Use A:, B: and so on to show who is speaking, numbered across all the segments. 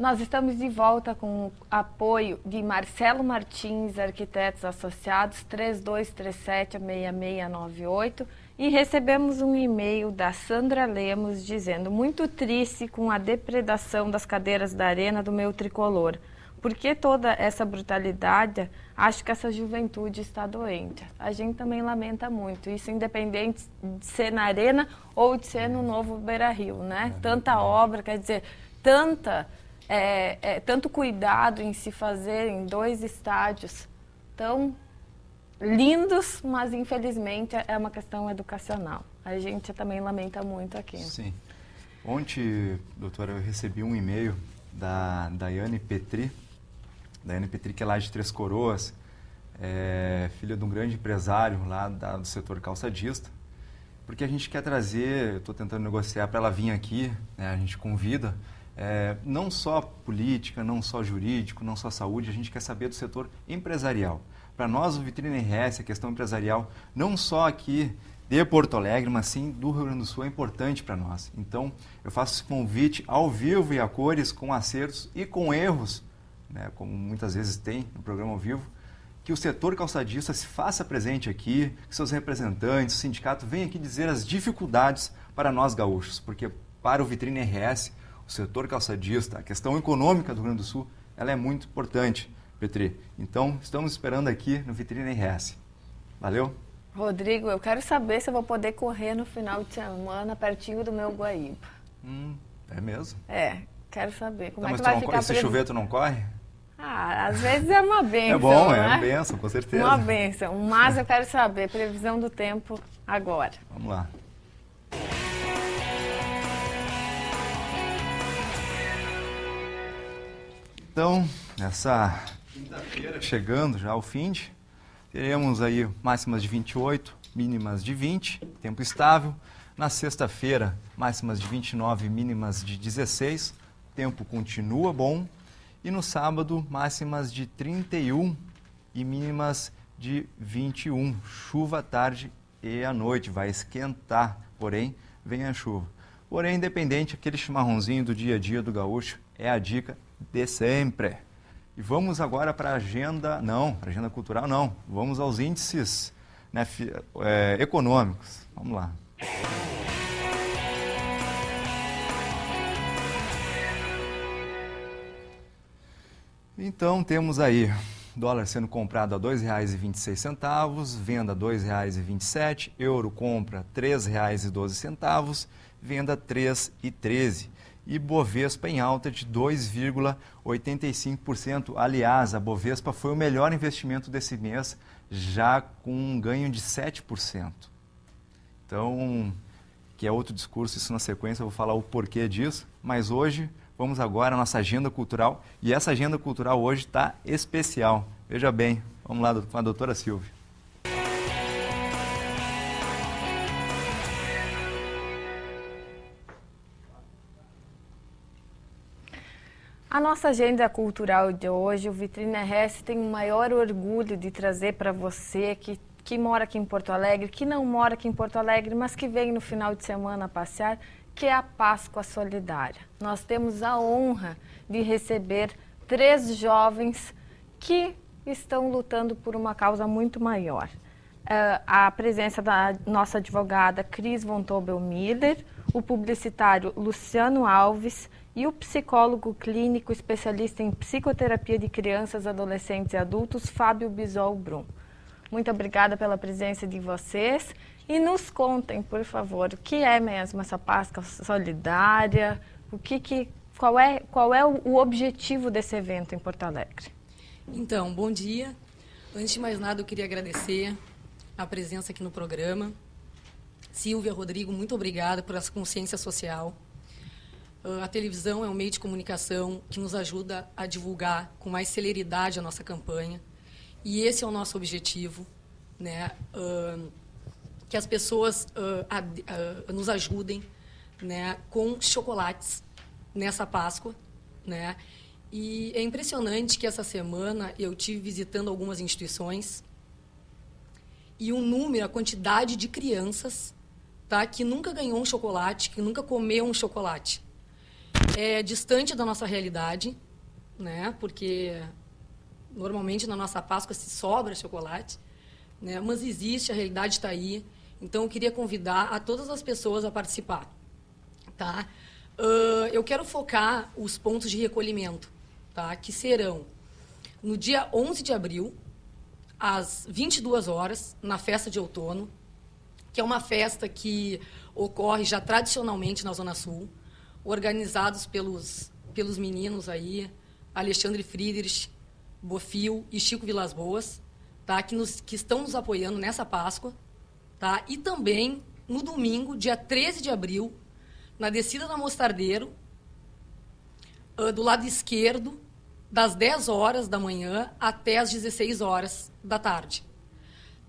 A: Nós estamos de volta com o apoio de Marcelo Martins, Arquitetos Associados, 3237-6698, e recebemos um e-mail da Sandra Lemos dizendo: muito triste com a depredação das cadeiras da arena do meu tricolor. Por que toda essa brutalidade? Acho que essa juventude está doente. A gente também lamenta muito, isso independente de ser na arena ou de ser no novo Beira-Rio, né? Tanta obra, quer dizer, tanto cuidado em se fazer em 2 estádios tão lindos, mas infelizmente é uma questão educacional. A gente também lamenta muito aqui.
B: Sim. Ontem, doutora, eu recebi um e-mail da Daiane Petri, que é lá de Três Coroas, filha de um grande empresário lá do setor calçadista, porque a gente quer trazer, eu estou tentando negociar para ela vir aqui, né, a gente convida, não só política, não só jurídico, não só saúde, a gente quer saber do setor empresarial. Para nós, o Vitrine RS, a questão empresarial, não só aqui de Porto Alegre, mas sim do Rio Grande do Sul, é importante para nós. Então, eu faço esse convite ao vivo e a cores, com acertos e com erros, né, como muitas vezes tem no programa ao vivo, que o setor calçadista se faça presente aqui, que seus representantes, o sindicato, venham aqui dizer as dificuldades para nós gaúchos, porque para o Vitrine RS, o setor calçadista, a questão econômica do Rio Grande do Sul, ela é muito importante, Petri. Então, estamos esperando aqui no Vitrine RS. Valeu?
A: Rodrigo, eu quero saber se eu vou poder correr no final de semana pertinho do meu Guaíba.
B: É mesmo?
A: Quero saber. Como
B: Não,
A: é que vai ficar?
B: Se chover, tu não corre?
A: Às vezes é uma bênção.
B: É bom,
A: né?
B: é uma bênção, com certeza.
A: Uma bênção. Mas eu quero saber, previsão do tempo agora.
B: Vamos lá. Então, nessa quinta-feira, chegando já ao fim, teremos aí máximas de 28, mínimas de 20, tempo estável. Na sexta-feira, máximas de 29, mínimas de 16, tempo continua bom. E no sábado, máximas de 31 e mínimas de 21. Chuva à tarde e à noite, vai esquentar, porém, vem a chuva. Porém, independente, aquele chimarrãozinho do dia a dia do gaúcho é a dica de sempre. E vamos agora para a agenda, para a agenda cultural não, vamos aos índices, né, econômicos. Vamos lá. Então, temos aí dólar sendo comprado a R$ 2,26, venda R$ 2,27, euro compra R$ 3,12, venda R$ 3,13. E Bovespa em alta de 2,85%. Aliás, a Bovespa foi o melhor investimento desse mês, já com um ganho de 7%. Então, que é outro discurso, isso na sequência eu vou falar o porquê disso, mas hoje vamos agora à nossa agenda cultural, e essa agenda cultural hoje está especial. Veja bem, vamos lá com a doutora Silvia.
A: A nossa agenda cultural de hoje, o Vitrine RS tem o maior orgulho de trazer para você que mora aqui em Porto Alegre, que não mora aqui em Porto Alegre, mas que vem no final de semana passear, que é a Páscoa Solidária. Nós temos a honra de receber 3 jovens que estão lutando por uma causa muito maior. A presença da nossa advogada Cris von Tobel-Miller, o publicitário Luciano Alves e o psicólogo clínico especialista em psicoterapia de crianças, adolescentes e adultos, Fábio Bisol Brum. Muito obrigada pela presença de vocês. E nos contem, por favor, o que é mesmo essa Páscoa Solidária, qual é o objetivo desse evento em Porto Alegre?
C: Então, bom dia. Antes de mais nada, eu queria agradecer a presença aqui no programa. Silvia, Rodrigo, muito obrigada por essa consciência social. A televisão é um meio de comunicação que nos ajuda a divulgar com mais celeridade a nossa campanha. E esse é o nosso objetivo, né? Que as pessoas nos ajudem, né, com chocolates nessa Páscoa, né? E é impressionante que essa semana eu tive visitando algumas instituições e a quantidade de crianças, tá, que nunca ganhou um chocolate, que nunca comeu um chocolate. é distante da nossa realidade, né? Porque normalmente na nossa Páscoa se sobra chocolate, né? Mas existe, a realidade está aí. Então, eu queria convidar a todas as pessoas a participar. Tá? Eu quero focar os pontos de recolhimento, tá? Que serão no dia 11 de abril, às 22 horas, na festa de outono, que é uma festa que ocorre já tradicionalmente na Zona Sul, organizados pelos meninos aí, Alexandre Friedrich, Bofil e Chico Vilas Boas, tá? Que estão nos apoiando nessa Páscoa. Tá? E também, no domingo, dia 13 de abril, na descida da Mostardeiro, do lado esquerdo, das 10 horas da manhã até as 16 horas da tarde.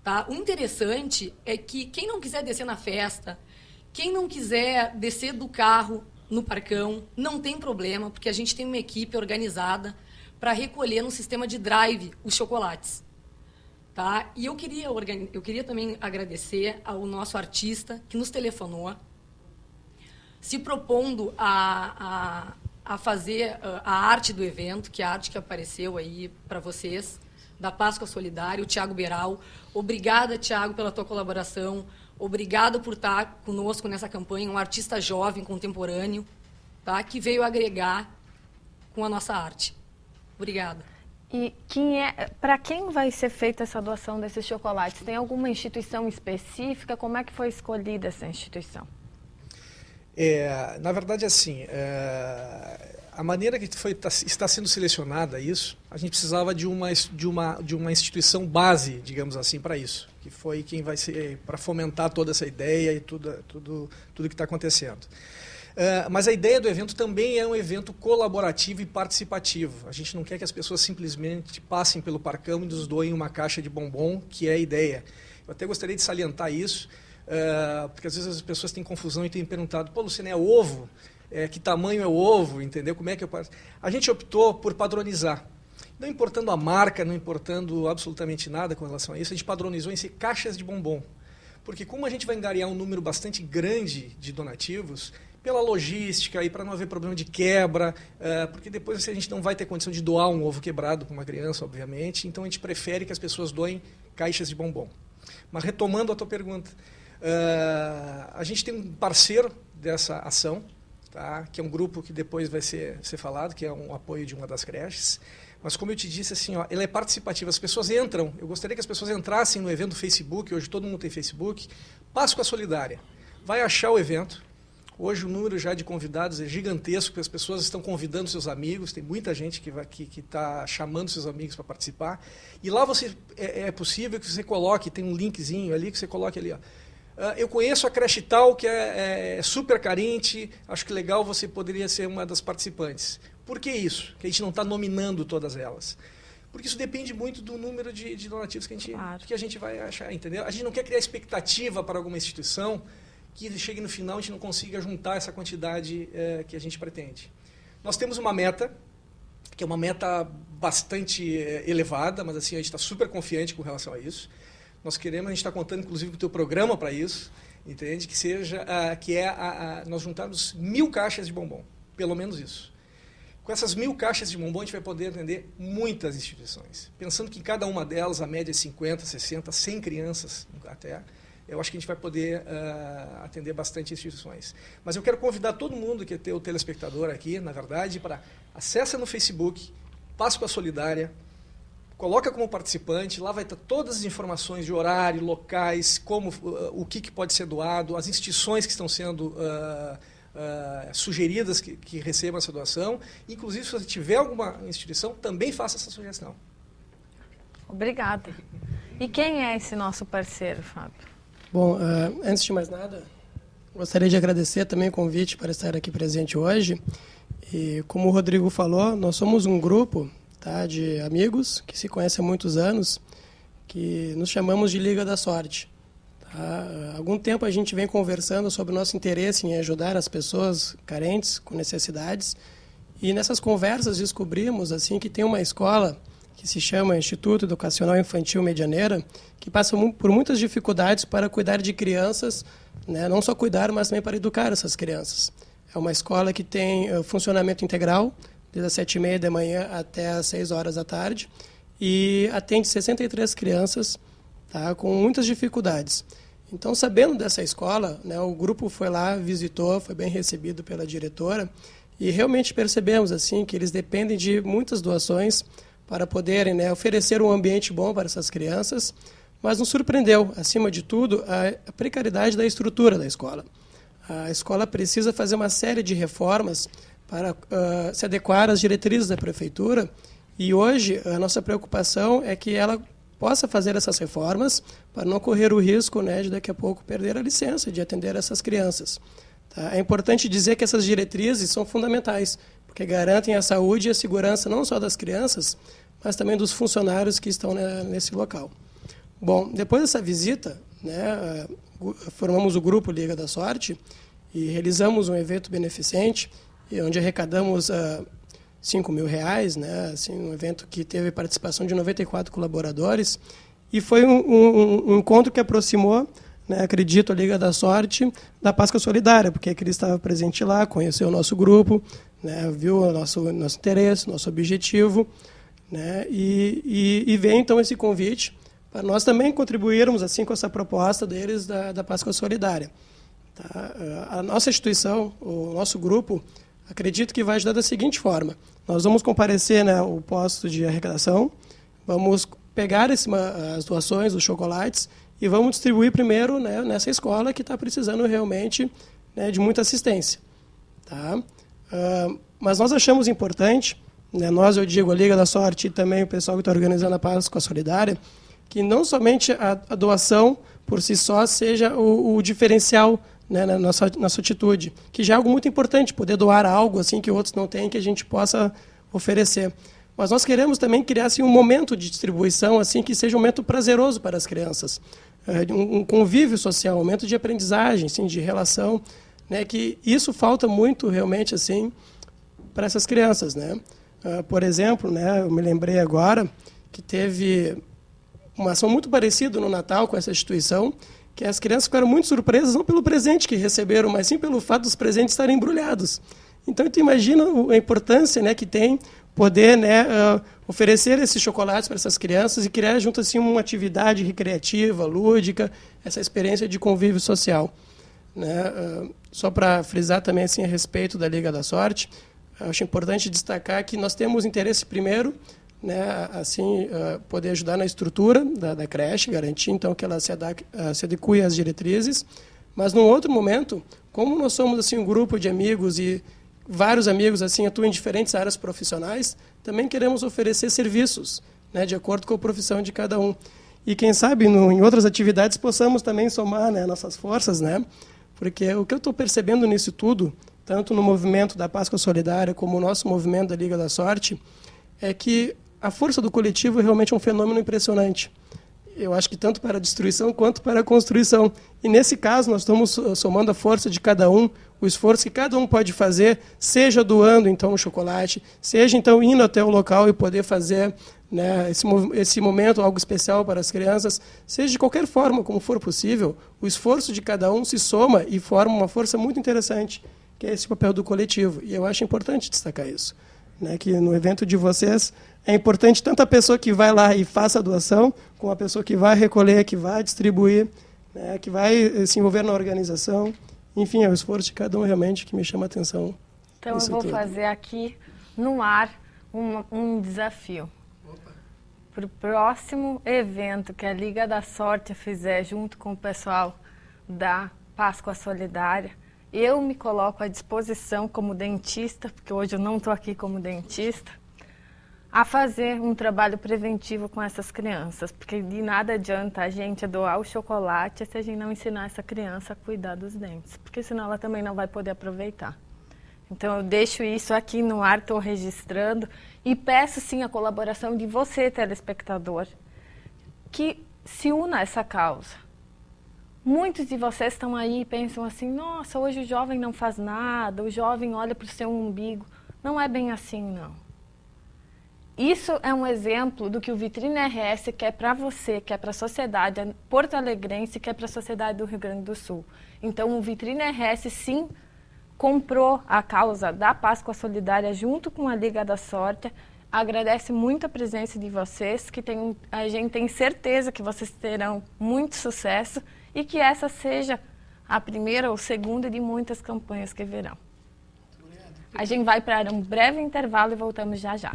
C: Tá? O interessante é que quem não quiser descer na festa, quem não quiser descer do carro no Parcão, não tem problema, porque a gente tem uma equipe organizada para recolher no sistema de drive os chocolates. Tá? E eu queria também agradecer ao nosso artista que nos telefonou, se propondo a fazer a arte do evento, que é a arte que apareceu aí para vocês, da Páscoa Solidária, o Thiago Beral. Obrigada, Thiago, pela tua colaboração. Obrigado por estar conosco nessa campanha, um artista jovem, contemporâneo, tá? Que veio agregar com a nossa arte. Obrigada.
A: E para quem vai ser feita essa doação desses chocolates? Tem alguma instituição específica? Como é que foi escolhida essa instituição?
D: Na verdade, assim, a maneira que está sendo selecionada isso, a gente precisava de uma instituição base, digamos assim, para isso, que foi quem vai ser para fomentar toda essa ideia e tudo que está acontecendo. Mas a ideia do evento também é um evento colaborativo e participativo. A gente não quer que as pessoas simplesmente passem pelo Parcão e nos doem uma caixa de bombom, que é a ideia. Eu até gostaria de salientar isso, porque às vezes as pessoas têm confusão e têm perguntado: pô, Luciano, é ovo? Que tamanho é o ovo? Entendeu? Como é que eu faço? A gente optou por padronizar. Não importando a marca, não importando absolutamente nada com relação a isso, a gente padronizou em ser caixas de bombom. Porque como a gente vai angariar um número bastante grande de donativos, pela logística e para não haver problema de quebra, porque depois a gente não vai ter condição de doar um ovo quebrado para uma criança, obviamente, então a gente prefere que as pessoas doem caixas de bombom. Mas retomando a tua pergunta, a gente tem um parceiro dessa ação, tá? Que é um grupo que depois vai ser falado, que é um apoio de uma das creches. Mas, como eu te disse, assim, ela é participativa. As pessoas entram, eu gostaria que as pessoas entrassem no evento do Facebook, hoje todo mundo tem Facebook, Páscoa Solidária. Vai achar o evento. Hoje o número já de convidados é gigantesco, as pessoas estão convidando seus amigos, tem muita gente que está chamando seus amigos para participar. E lá é possível que você coloque, tem um linkzinho ali, que você coloque ali, eu conheço a creche tal, que é super carente, acho que legal, você poderia ser uma das participantes. Por que isso? Que a gente não está nominando todas elas. Porque isso depende muito do número de donativos que a gente vai achar, entendeu? A gente não quer criar expectativa para alguma instituição que chegue no final e a gente não consiga juntar essa quantidade que a gente pretende. Nós temos uma meta, que é uma meta bastante elevada, mas assim, a gente está super confiante com relação a isso. A gente está contando, inclusive, com o teu programa para isso, entende? Nós juntarmos 1000 caixas de bombom, pelo menos isso. Com essas 1000 caixas de bombom, a gente vai poder atender muitas instituições. Pensando que em cada uma delas, a média é 50, 60, 100 crianças até, eu acho que a gente vai poder atender bastante instituições. Mas eu quero convidar todo mundo que é o telespectador aqui, na verdade, para acessa no Facebook, Páscoa Solidária, coloca como participante, lá vai estar todas as informações de horário, locais, o que pode ser doado, as instituições que estão sendo sugeridas que recebam essa doação. Inclusive, se você tiver alguma instituição, também faça essa sugestão.
A: Obrigada. E quem é esse nosso parceiro, Fábio?
E: Bom, antes de mais nada, gostaria de agradecer também o convite para estar aqui presente hoje. E como o Rodrigo falou, nós somos um grupo, tá, de amigos que se conhecem há muitos anos, que nos chamamos de Liga da Sorte. Tá? Há algum tempo a gente vem conversando sobre o nosso interesse em ajudar as pessoas carentes, com necessidades, e nessas conversas descobrimos assim, que tem uma escola que se chama Instituto Educacional Infantil Medianeira, que passa por muitas dificuldades para cuidar de crianças, né? Não só cuidar, mas também para educar essas crianças. É uma escola que tem funcionamento integral, desde as 7h30 da manhã até as 6 horas da tarde, e atende 63 crianças, tá, com muitas dificuldades. Então, sabendo dessa escola, né, o grupo foi lá, visitou, foi bem recebido pela diretora, e realmente percebemos assim que eles dependem de muitas doações para poderem, né, oferecer um ambiente bom para essas crianças, mas nos surpreendeu, acima de tudo, a precariedade da estrutura da escola. A escola precisa fazer uma série de reformas para se adequar às diretrizes da prefeitura, e hoje a nossa preocupação é que ela possa fazer essas reformas para não correr o risco, né, de daqui a pouco perder a licença de atender essas crianças. Tá? É importante dizer que essas diretrizes são fundamentais, porque garantem a saúde e a segurança não só das crianças, mas também dos funcionários que estão, né, nesse local. Bom, depois dessa visita, né, formamos o grupo Liga da Sorte e realizamos um evento beneficente, onde arrecadamos R$5.000, né, assim, um evento que teve participação de 94 colaboradores, e foi um encontro que aproximou, né, acredito, a Liga da Sorte da Páscoa Solidária, porque a Cris estava presente lá, conheceu o nosso grupo, né, viu o nosso interesse, nosso objetivo, né, e veio então esse convite para nós também contribuirmos assim com essa proposta deles da Páscoa Solidária. Tá? A nossa instituição, o nosso grupo, acredito que vai ajudar da seguinte forma: nós vamos comparecer, né, ao posto de arrecadação, vamos pegar as doações, os chocolates, e vamos distribuir primeiro, né, nessa escola que está precisando realmente, né, de muita assistência. Tá? Mas nós achamos importante, né, nós, eu digo, a Liga da Sorte e também o pessoal que está organizando a Páscoa Solidária, que não somente a doação por si só seja o diferencial, né, na nossa atitude, que já é algo muito importante, poder doar algo assim que outros não têm, que a gente possa oferecer. Mas nós queremos também criar assim, um momento de distribuição assim que seja um momento prazeroso para as crianças, um convívio social, um momento de aprendizagem, assim, de relação, né, que isso falta muito realmente assim para essas crianças, né? Por exemplo, né, eu me lembrei agora que teve uma ação muito parecida no Natal com essa instituição, que as crianças ficaram muito surpresas, não pelo presente que receberam, mas sim pelo fato dos presentes estarem embrulhados. Então, tu imagina a importância, né, que tem poder, né, oferecer esses chocolates para essas crianças e criar junto assim uma atividade recreativa, lúdica, essa experiência de convívio social. Né? Só para frisar também assim, a respeito da Liga da Sorte, acho importante destacar que nós temos interesse primeiro, né, assim, poder ajudar na estrutura da creche, garantir então que ela se adeque às diretrizes, mas num outro momento, como nós somos assim um grupo de amigos e vários amigos assim atuam em diferentes áreas profissionais, também queremos oferecer serviços, né, de acordo com a profissão de cada um. E quem sabe em outras atividades possamos também somar, né, nossas forças, né? Porque o que eu estou percebendo nisso tudo, tanto no movimento da Páscoa Solidária como no nosso movimento da Liga da Sorte, é que a força do coletivo é realmente um fenômeno impressionante. Eu acho que tanto para a destruição quanto para a construção. E nesse caso, nós estamos somando a força de cada um, o esforço que cada um pode fazer, seja doando então o chocolate, seja então indo até o local e poder fazer, né, esse momento algo especial para as crianças, seja de qualquer forma, como for possível, o esforço de cada um se soma e forma uma força muito interessante, que é esse papel do coletivo. E eu acho importante destacar isso, né, que no evento de vocês é importante tanto a pessoa que vai lá e faça a doação, como a pessoa que vai recolher, que vai distribuir, né, que vai se envolver na organização. Enfim, é o esforço de cada um realmente que me chama a atenção.
A: Então eu vou fazer aqui no ar um desafio. Para o próximo evento que a Liga da Sorte fizer junto com o pessoal da Páscoa Solidária, eu me coloco à disposição como dentista, porque hoje eu não estou aqui como dentista, a fazer um trabalho preventivo com essas crianças, porque de nada adianta a gente doar o chocolate se a gente não ensinar essa criança a cuidar dos dentes, porque senão ela também não vai poder aproveitar. Então eu deixo isso aqui no ar, estou registrando e peço sim a colaboração de você, telespectador, que se una a essa causa. Muitos de vocês estão aí e pensam assim, nossa, hoje o jovem não faz nada, o jovem olha para o seu umbigo. Não é bem assim, não. Isso é um exemplo do que o Vitrine RS quer para você, quer para a sociedade porto-alegrense, quer para a sociedade do Rio Grande do Sul. Então, o Vitrine RS, sim, comprou a causa da Páscoa Solidária junto com a Liga da Sorte. Agradece muito a presença de vocês, a gente tem certeza que vocês terão muito sucesso e que essa seja a primeira ou segunda de muitas campanhas que virão. A gente vai para um breve intervalo e voltamos já já.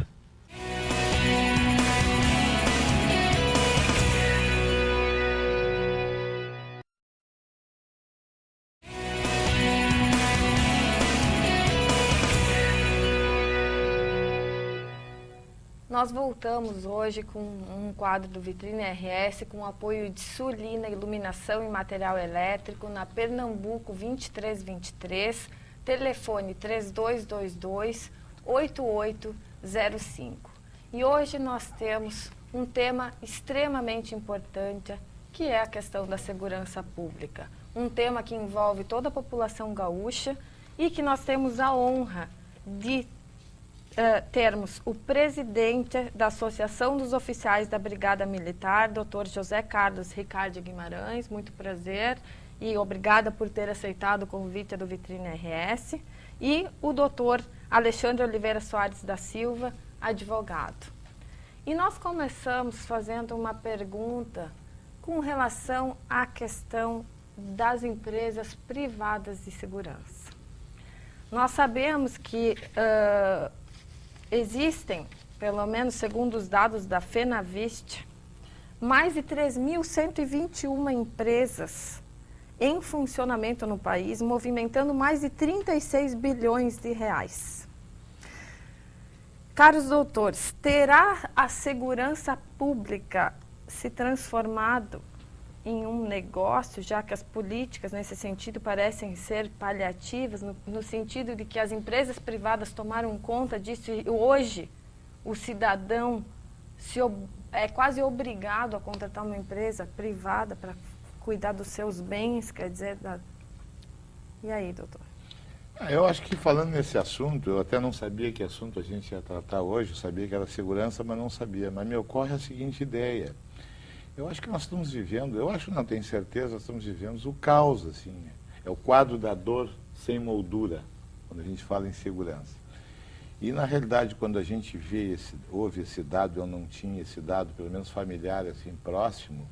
A: Nós voltamos hoje com um quadro do Vitrine RS com o apoio de Sulina Iluminação e Material Elétrico na Pernambuco 2323, telefone 3222-8805. E hoje nós temos um tema extremamente importante, que é a questão da segurança pública. Um tema que envolve toda a população gaúcha e que nós temos a honra de termos o presidente da Associação dos Oficiais da Brigada Militar, Dr. José Carlos Ricardo Guimarães, muito prazer e obrigada por ter aceitado o convite do Vitrine RS, e o Dr. Alexandre Oliveira Soares da Silva, advogado. E nós começamos fazendo uma pergunta com relação à questão das empresas privadas de segurança. Nós sabemos que existem, pelo menos segundo os dados da FenaVist, mais de 3.121 empresas em funcionamento no país, movimentando mais de 36 bilhões de reais. Caros doutores, terá a segurança pública se transformado em um negócio, já que as políticas nesse sentido parecem ser paliativas, no sentido de que as empresas privadas tomaram conta disso e hoje o cidadão é quase obrigado a contratar uma empresa privada para cuidar dos seus bens, quer dizer... E aí, doutor?
F: Eu acho que falando nesse assunto, eu até não sabia que assunto a gente ia tratar hoje, eu sabia que era segurança, mas não sabia. Mas me ocorre a seguinte ideia. Eu acho que nós estamos vivendo, eu acho, não tenho certeza, nós estamos vivendo o caos, assim. É o quadro da dor sem moldura, quando a gente fala em segurança. E, na realidade, quando a gente ouve esse dado, eu não tinha esse dado, pelo menos familiar, assim, próximo,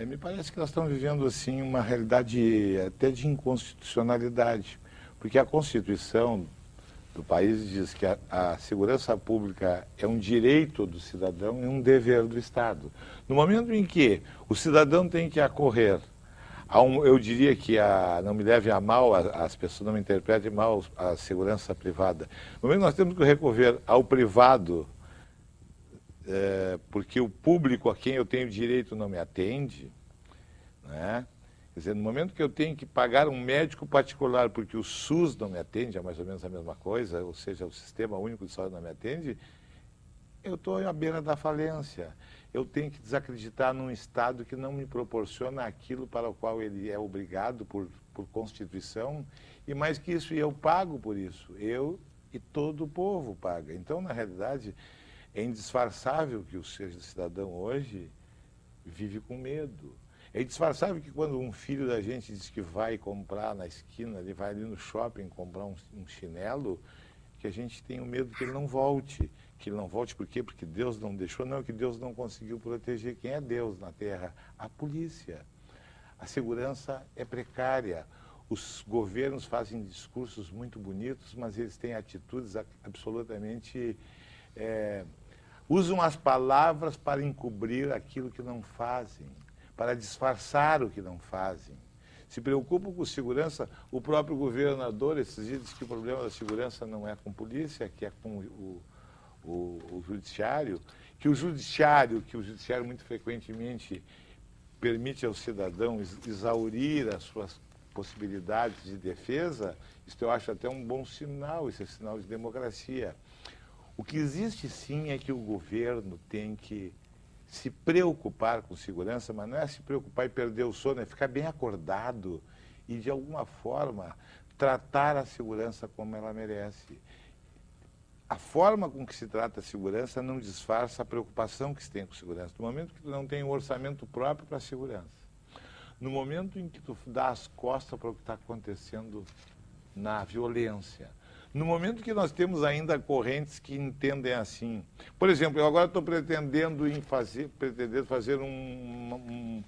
F: me parece que nós estamos vivendo, assim, uma realidade até de inconstitucionalidade. Porque a Constituição do país diz que a segurança pública é um direito do cidadão e um dever do Estado. No momento em que o cidadão tem que acorrer eu diria que, não me leve a mal, as pessoas não me interpretem mal a segurança privada. No momento que nós temos que recorrer ao privado, porque o público a quem eu tenho direito não me atende, né? Quer dizer, no momento que eu tenho que pagar um médico particular porque o SUS não me atende, é mais ou menos a mesma coisa, ou seja, o Sistema Único de Saúde não me atende, eu estou à beira da falência. Eu tenho que desacreditar num Estado que não me proporciona aquilo para o qual ele é obrigado por Constituição, e mais que isso, eu pago por isso. Eu e todo o povo paga. Então, na realidade, é indisfarçável que o cidadão hoje vive com medo. É indisfarçável que quando um filho da gente diz que vai comprar na esquina, ele vai ali no shopping comprar um chinelo, que a gente tem o medo que ele não volte. Que ele não volte por quê? Porque Deus não deixou, não, que Deus não conseguiu proteger. Quem é Deus na Terra? A polícia. A segurança é precária. Os governos fazem discursos muito bonitos, mas eles têm atitudes absolutamente... usam as palavras para encobrir aquilo que não fazem, para disfarçar o que não fazem. Se preocupam com segurança. O próprio governador, esses dias, diz que o problema da segurança não é com polícia, que é com o judiciário, que o judiciário muito frequentemente permite ao cidadão exaurir as suas possibilidades de defesa. Isso eu acho até um bom sinal, isso é sinal de democracia. O que existe sim é que o governo tem que se preocupar com segurança, mas não é se preocupar e perder o sono, é ficar bem acordado e, de alguma forma, tratar a segurança como ela merece. A forma com que se trata a segurança não disfarça a preocupação que se tem com segurança. No momento que tu não tem um orçamento próprio para a segurança, no momento em que tu dá as costas para o que está acontecendo na violência. No momento que nós temos ainda correntes que entendem assim. Por exemplo, eu agora estou pretendendo fazer um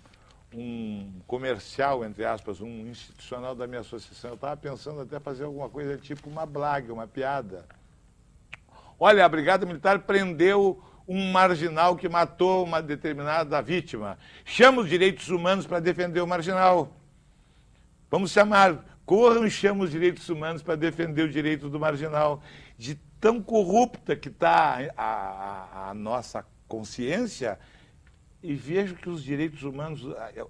F: comercial, entre aspas, um institucional da minha associação. Eu estava pensando até fazer alguma coisa tipo uma blague, uma piada. Olha, a Brigada Militar prendeu um marginal que matou uma determinada vítima. Chama os direitos humanos para defender o marginal. Vamos chamar, corram e chamam os direitos humanos para defender o direito do marginal. De tão corrupta que está a nossa consciência, e vejo que os direitos humanos,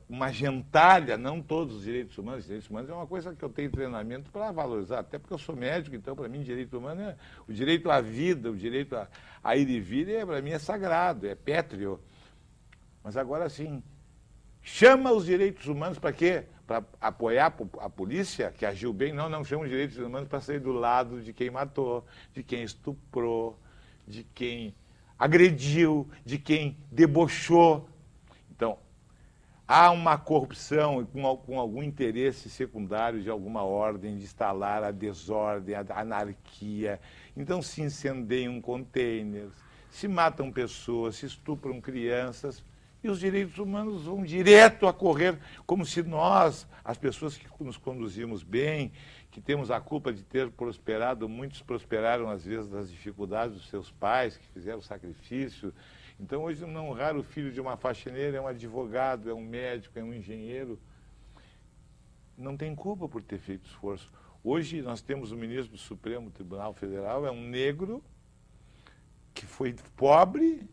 F: uma gentalha, não todos os direitos humanos é uma coisa que eu tenho treinamento para valorizar, até porque eu sou médico, então para mim direito humano é o direito à vida, o direito a ir e vir, para mim é sagrado, é pétreo. Mas agora sim, chama os direitos humanos para quê? Para apoiar a polícia, que agiu bem? Não chama os direitos humanos para sair do lado de quem matou, de quem estuprou, de quem agrediu, de quem debochou. Então, há uma corrupção com algum interesse secundário de alguma ordem de instalar a desordem, a anarquia. Então, se incendeiam containers, se matam pessoas, se estupram crianças, e os direitos humanos vão direto a correr, como se nós, as pessoas que nos conduzimos bem, que temos a culpa de ter prosperado, muitos prosperaram às vezes das dificuldades dos seus pais, que fizeram sacrifício. Então hoje não raro o filho de uma faxineira é um advogado, é um médico, é um engenheiro. Não tem culpa por ter feito esforço. Hoje nós temos o ministro do Supremo Tribunal Federal, é um negro que foi pobre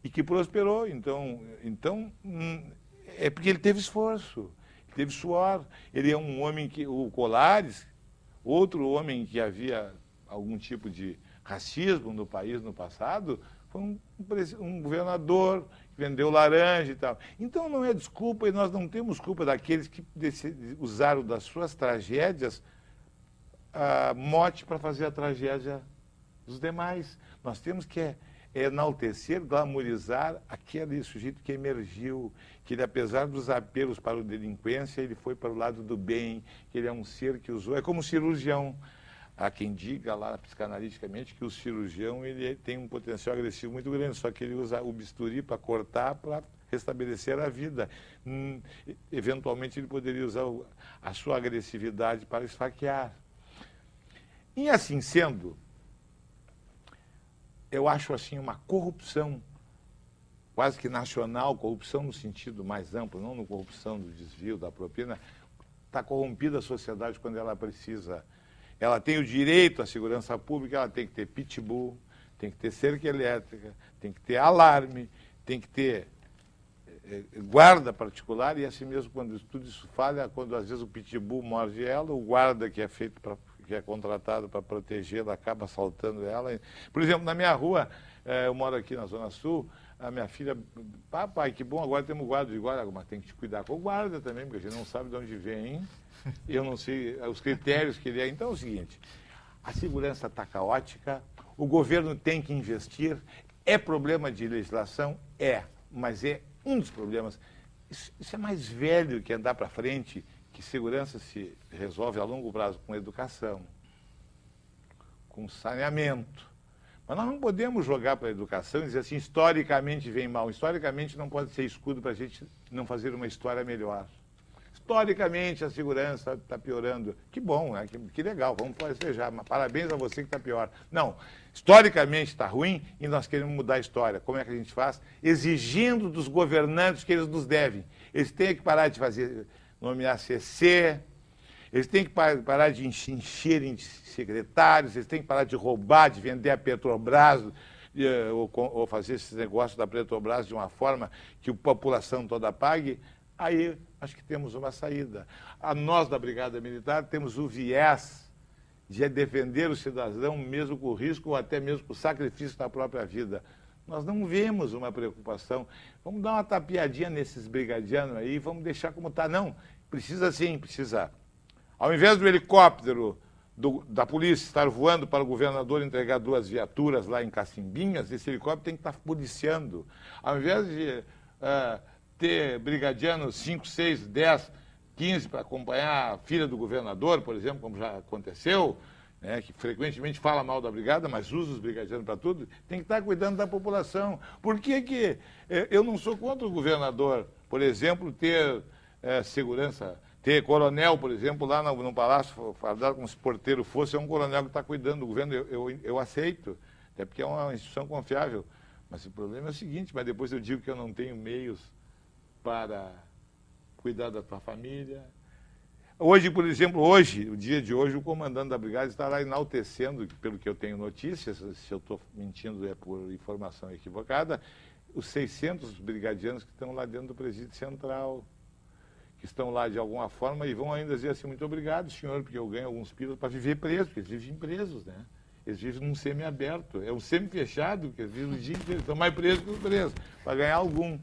F: e que prosperou. Então é porque ele teve esforço. Teve suor. Ele é um homem que... O Colares, outro homem que havia algum tipo de racismo no país no passado, foi um governador que vendeu laranja e tal. Então não é desculpa, e nós não temos culpa daqueles que usaram das suas tragédias a mote para fazer a tragédia dos demais. Nós temos que enaltecer, glamorizar aquele sujeito que emergiu, que ele, apesar dos apelos para a delinquência, ele foi para o lado do bem, que ele é um ser que usou, é como um cirurgião. Há quem diga lá psicanaliticamente que o cirurgião ele tem um potencial agressivo muito grande, só que ele usa o bisturi para cortar, para restabelecer a vida. Eventualmente ele poderia usar a sua agressividade para esfaquear. E assim sendo, eu acho assim uma corrupção quase que nacional, corrupção no sentido mais amplo, não no corrupção do desvio, da propina. Está corrompida a sociedade quando ela precisa. Ela tem o direito à segurança pública, ela tem que ter pitbull, tem que ter cerca elétrica, tem que ter alarme, tem que ter guarda particular, e assim mesmo quando tudo isso falha, quando às vezes o pitbull morde ela, o guarda que é feito para... que é contratado para protegê-la, acaba assaltando ela. Por exemplo, na minha rua, eu moro aqui na Zona Sul, a minha filha, papai, que bom, agora temos guarda de guarda, mas tem que te cuidar com o guarda também, porque a gente não sabe de onde vem, eu não sei os critérios que ele é. Então é o seguinte, a segurança está caótica, o governo tem que investir, é problema de legislação? É, mas é um dos problemas. Isso é mais velho que andar para frente, que segurança se resolve a longo prazo com educação, com saneamento. Mas nós não podemos jogar para a educação e dizer assim, historicamente vem mal. Historicamente não pode ser escudo para a gente não fazer uma história melhor. Historicamente a segurança está piorando. Que bom, né? Que legal, vamos festejar. Parabéns a você que está pior. Não, historicamente está ruim e nós queremos mudar a história. Como é que a gente faz? Exigindo dos governantes que eles nos devem. Eles têm que parar de nomear CC, eles têm que parar de encherem de secretários, eles têm que parar de roubar, de vender a Petrobras, ou fazer esses negócios da Petrobras de uma forma que a população toda pague. Aí acho que temos uma saída. Nós da Brigada Militar temos o viés de defender o cidadão mesmo com risco ou até mesmo com sacrifício da própria vida. Nós não vemos uma preocupação. Vamos dar uma tapeadinha nesses brigadianos aí, vamos deixar como está. Não, precisa sim, precisa. Ao invés do helicóptero da polícia estar voando para o governador entregar 2 viaturas lá em Cacimbinhas, esse helicóptero tem que estar policiando. Ao invés de ter brigadianos 5, 6, 10 15 para acompanhar a filha do governador, por exemplo, como já aconteceu, né, que frequentemente fala mal da brigada, mas usa os brigadianos para tudo, tem que estar cuidando da população. Por que eu não sou contra o governador, por exemplo, ter segurança, ter coronel, por exemplo, lá no Palácio Fardado, como se porteiro fosse, é um coronel que está cuidando do governo, eu aceito, até porque é uma instituição confiável. Mas o problema é o seguinte, mas depois eu digo que eu não tenho meios para cuidar da tua família. Hoje, por exemplo, o dia de hoje, o comandante da brigada está lá enaltecendo, pelo que eu tenho notícias, se eu estou mentindo é por informação equivocada, os 600 brigadianos que estão lá dentro do presídio central, que estão lá de alguma forma e vão ainda dizer assim, muito obrigado, senhor, porque eu ganho alguns pilas para viver preso, porque eles vivem presos, né? Eles vivem num semi-aberto, é um semi-fechado, que eles vivem o dia inteiro, estão mais presos que os presos, para ganhar algum.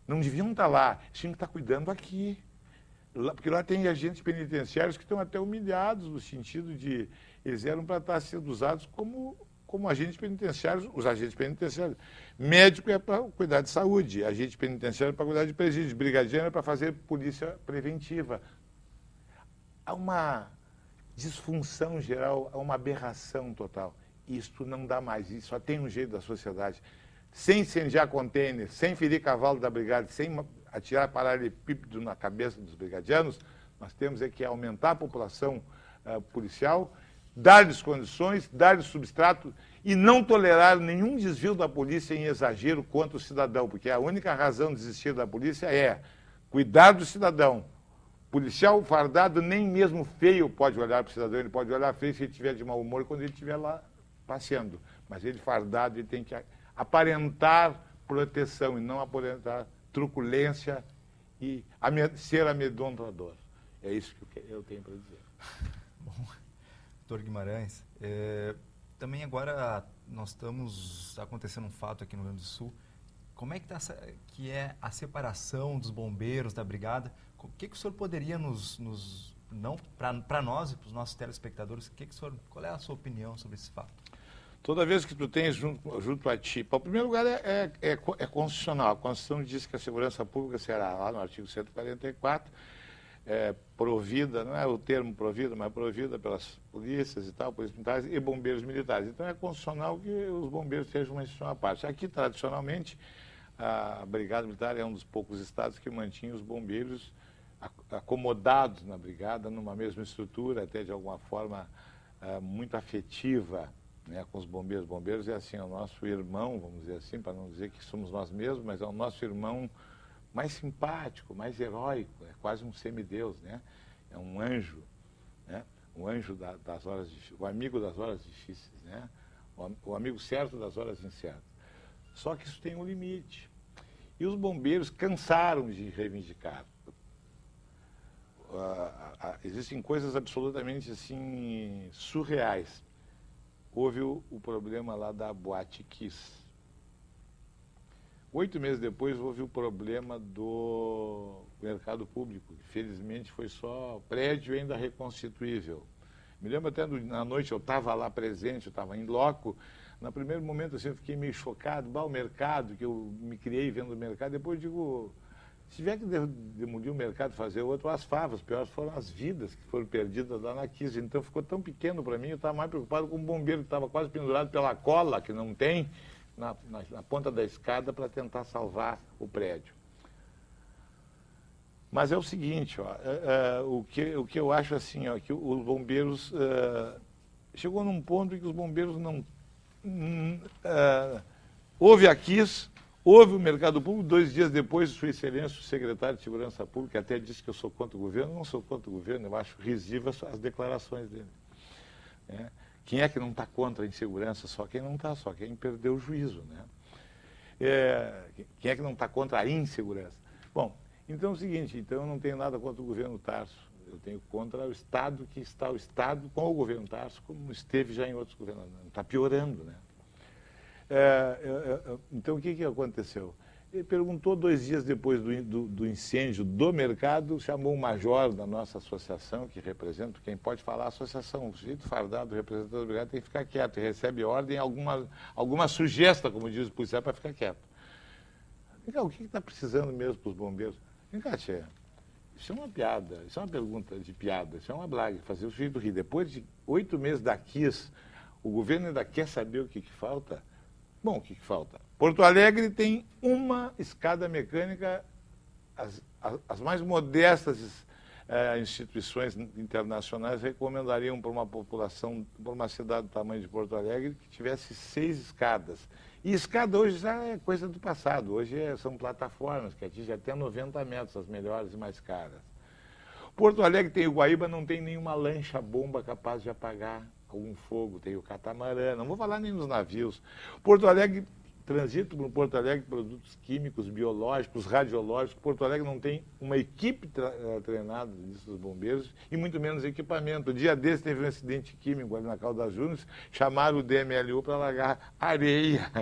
F: Não deviam estar lá, eles tinham que estar cuidando aqui. Porque lá tem agentes penitenciários que estão até humilhados, no sentido de eles eram para estar sendo usados como agentes penitenciários, os agentes penitenciários. Médico é para cuidar de saúde, agente penitenciário é para cuidar de presídio, brigadiano é para fazer polícia preventiva. Há uma disfunção geral, há uma aberração total. Isto não dá mais, isso só tem um jeito da sociedade. Sem incendiar container, sem ferir cavalo da brigada, sem atirar paralelepípedo na cabeça dos brigadianos, nós temos que aumentar a população policial, dar-lhes condições, dar-lhes substrato e não tolerar nenhum desvio da polícia em exagero contra o cidadão, porque a única razão de existir da polícia é cuidar do cidadão. Policial fardado, nem mesmo feio pode olhar para o cidadão, ele pode olhar feio se ele estiver de mau humor quando ele estiver lá passeando. Mas ele fardado, ele tem que aparentar proteção e não aparentar truculência e ser amedrontador. É isso que eu tenho para dizer.
B: Bom, doutor Guimarães, também agora está acontecendo um fato aqui no Rio Grande do Sul. Como é que é a separação dos bombeiros da brigada? O que o senhor poderia não para nós e para os nossos telespectadores, qual é a sua opinião sobre esse fato?
F: Toda vez que tu tens junto a ti, em primeiro lugar é constitucional. A Constituição diz que a segurança pública será, lá no artigo 144, provida, não é o termo provida, mas provida pelas polícias e tal, polícias militares e bombeiros militares. Então é constitucional que os bombeiros sejam uma instituição à parte. Aqui, tradicionalmente, a Brigada Militar é um dos poucos estados que mantinha os bombeiros acomodados na brigada, numa mesma estrutura, até de alguma forma muito afetiva, né, com os bombeiros. Bombeiros é assim, é o nosso irmão, vamos dizer assim, para não dizer que somos nós mesmos, mas é o nosso irmão mais simpático, mais heróico, é quase um semideus, né? É um anjo, né? O anjo das horas difíceis, o amigo das horas difíceis, né? O amigo certo das horas incertas. Só que isso tem um limite. E os bombeiros cansaram de reivindicar. Existem coisas absolutamente assim surreais. Houve o problema lá da Boate Kiss. 8 meses depois houve o problema do mercado público. Felizmente foi só prédio ainda reconstituível. Me lembro até na noite, eu estava lá presente, eu estava em loco. No primeiro momento assim, eu fiquei meio chocado. O mercado, que eu me criei vendo o mercado, depois digo, se tiver que demolir o mercado, fazer outro, as favas, piores foram as vidas que foram perdidas lá na Kiss. Então ficou tão pequeno para mim, eu estava mais preocupado com o bombeiro que estava quase pendurado pela cola, que não tem, na ponta da escada para tentar salvar o prédio. Mas é o seguinte, o que eu acho assim, que os bombeiros... chegou num ponto em que os bombeiros não... houve a Kiss, houve o mercado público, 2 dias depois, Sua Excelência, o secretário de Segurança Pública, até disse que eu sou contra o governo. Não sou contra o governo, eu acho risíveis as declarações dele. Quem é que não está contra a insegurança? Só quem não está, só quem perdeu o juízo. Né? Quem é que não está contra a insegurança? Bom, então é o seguinte, então eu não tenho nada contra o governo Tarso. Eu tenho contra o Estado, que está o Estado com o governo Tarso, como esteve já em outros governos. Está piorando, né? Então, o que aconteceu? Ele perguntou 2 dias depois do incêndio do mercado, chamou um major da nossa associação, que representa, quem pode falar a associação, o sujeito fardado, representante do brigado, tem que ficar quieto, e recebe ordem, alguma sugestão, como diz o policial, para ficar quieto. Vem cá, o que está precisando mesmo para os bombeiros? Vem cá, tia, Isso é uma piada, isso é uma pergunta de piada, isso é uma blague, fazer o sujeito rir. Depois de 8 meses da KISS, o governo ainda quer saber o que falta? Bom, o que falta? Porto Alegre tem uma escada mecânica, as mais modestas instituições internacionais recomendariam para uma população, para uma cidade do tamanho de Porto Alegre, que tivesse 6 escadas. E escada hoje já é coisa do passado, hoje são plataformas que atingem até 90 metros, as melhores e mais caras. Porto Alegre tem o Guaíba, não tem nenhuma lancha-bomba capaz de apagar algum fogo, tem o catamarã, não vou falar nem nos navios. Porto Alegre, transito no Porto Alegre produtos químicos, biológicos, radiológicos. Porto Alegre não tem uma equipe treinada dos bombeiros e muito menos equipamento. O dia desse teve um acidente químico ali na Caldas Júnior, chamaram o DMLU para largar areia.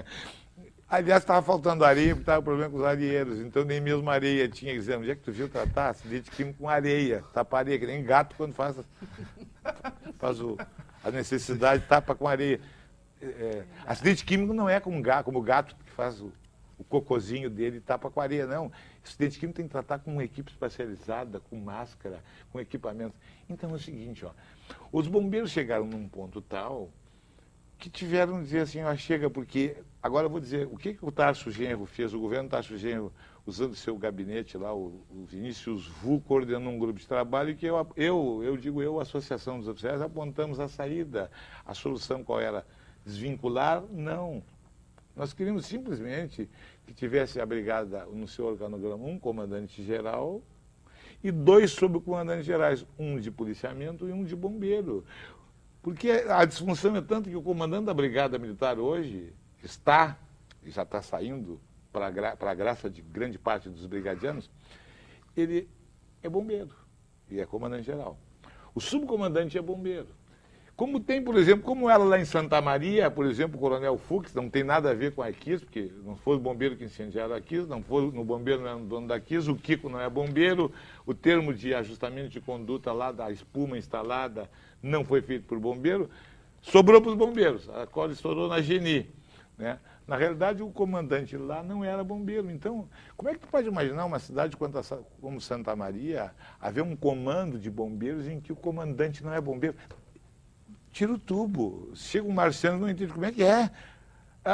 F: Aliás, estava faltando areia porque estava problema com os areieiros, então nem mesmo areia tinha. Dizendo, onde é que tu viu tratar acidente químico com areia? Tapa areia, que nem gato quando faz a necessidade, tapa com areia. Acidente químico não é como o gato que faz o cocôzinho dele e tapa com areia, não. Acidente químico tem que tratar com uma equipe especializada, com máscara, com equipamentos. Então é o seguinte, ó, os bombeiros chegaram num ponto tal que tiveram que dizer assim, ó, chega, porque... Agora eu vou dizer, o que o Tarso Genro fez, o governo Tarso Genro, usando seu gabinete lá, o Vinícius Vu, coordenando um grupo de trabalho que eu, a Associação dos Oficiais, apontamos a saída. A solução qual era? Desvincular? Não. Nós queríamos simplesmente que tivesse a brigada no seu organograma um comandante-geral e 2 subcomandantes gerais, um de policiamento e um de bombeiro. Porque a disfunção é tanto que o comandante da Brigada Militar hoje já está saindo para a graça de grande parte dos brigadianos, ele é bombeiro e é comandante-geral. O subcomandante é bombeiro. Como tem, por exemplo, como ela lá em Santa Maria, por exemplo, o Coronel Fux, não tem nada a ver com a KISS, porque não foi o bombeiro que incendiaram a KISS, não foi no bombeiro, não é o dono da KISS, o Kiko não é bombeiro, o termo de ajustamento de conduta lá da espuma instalada não foi feito por bombeiro, sobrou para os bombeiros, a cola estourou na Geni, né? Na realidade, o comandante lá não era bombeiro. Então, como é que tu pode imaginar uma cidade como Santa Maria haver um comando de bombeiros em que o comandante não é bombeiro? Tira o tubo. Chega um marciano, não entende como é que é.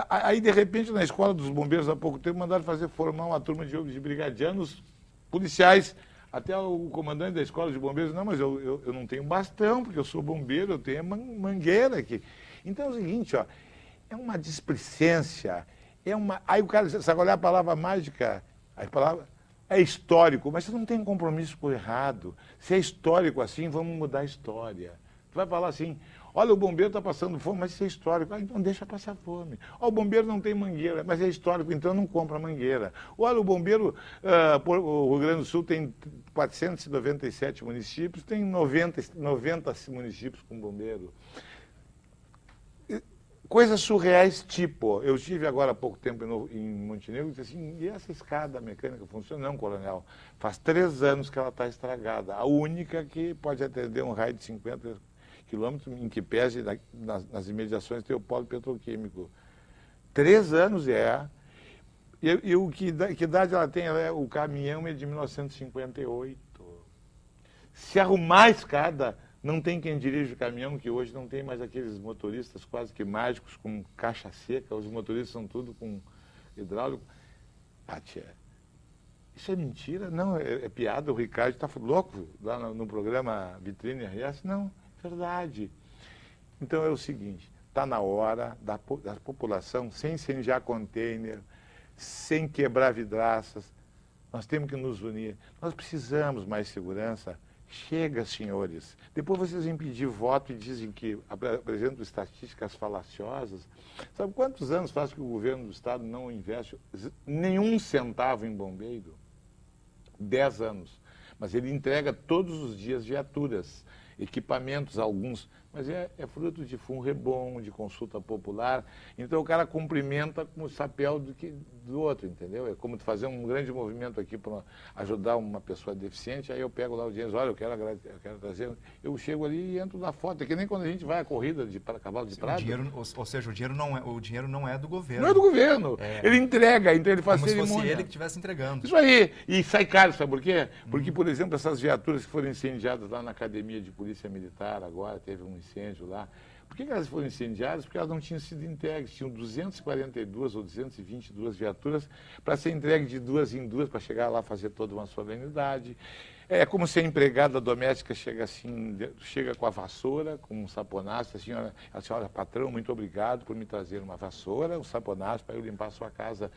F: Aí, de repente, na escola dos bombeiros, há pouco tempo, mandaram formar uma turma de brigadianos policiais. Até o comandante da escola de bombeiros, não, mas eu não tenho bastão, porque eu sou bombeiro, eu tenho mangueira aqui. Então é o seguinte, ó, é uma displicência, aí o cara sabe olhar a palavra mágica, a palavra é histórico, mas você não tem compromisso com o errado. Se é histórico assim, vamos mudar a história. Tu vai falar assim, olha, o bombeiro está passando fome, mas isso é histórico. Então deixa passar fome. Ó, o bombeiro não tem mangueira, mas é histórico, então não compra mangueira. Olha, o bombeiro, o Rio Grande do Sul tem 497 municípios, tem 90 municípios com bombeiro. Coisas surreais, tipo, eu estive agora há pouco tempo em Montenegro e disse assim, e essa escada mecânica funciona? Não, coronel, faz 3 anos que ela está estragada. A única que pode atender um raio de 50 quilômetros, em que pese nas imediações tem o polo petroquímico. 3 anos é. Que idade ela tem? O caminhão é de 1958. Se arrumar a escada, não tem quem dirige o caminhão, que hoje não tem mais aqueles motoristas quase que mágicos com caixa seca, os motoristas são tudo com hidráulico. Tia, isso é mentira? Não, é piada, o Ricardo está louco lá no programa Vitrine RS? Não, é verdade. Então é o seguinte, está na hora da população, sem incendiar container, sem quebrar vidraças, nós temos que nos unir. Nós precisamos mais segurança. Chega, senhores. Depois vocês vêm pedir voto e dizem que apresentam estatísticas falaciosas. Sabe quantos anos faz que o governo do Estado não investe nenhum centavo em bombeiro? 10 anos. Mas ele entrega todos os dias viaturas, equipamentos, alguns mas é fruto de rebom, de consulta popular. Então o cara cumprimenta com o chapéu do outro, entendeu? É como fazer um grande movimento aqui para ajudar uma pessoa deficiente, aí eu pego lá o dinheiro, olha, eu quero trazer, eu chego ali e entro na foto. É que nem quando a gente vai à corrida de cavalo de prata.
B: Ou seja, o dinheiro não é do governo.
F: Não é do governo. Ele entrega, então ele faz
B: como
F: cerimônia.
B: se fosse ele que estivesse entregando.
F: Isso aí. E sai caro, sabe por quê? Porque, por exemplo, essas viaturas que foram incendiadas lá na Academia de Polícia Militar, agora teve um incêndio lá. Por que elas foram incendiadas? Porque elas não tinham sido entregues. Tinham 242 ou 222 viaturas para ser entregue de duas em duas, para chegar lá fazer toda uma solenidade. É como se a empregada doméstica chega com a vassoura, com um saponaço, a senhora patrão, muito obrigado por me trazer uma vassoura, um saponaço para eu limpar a sua casa.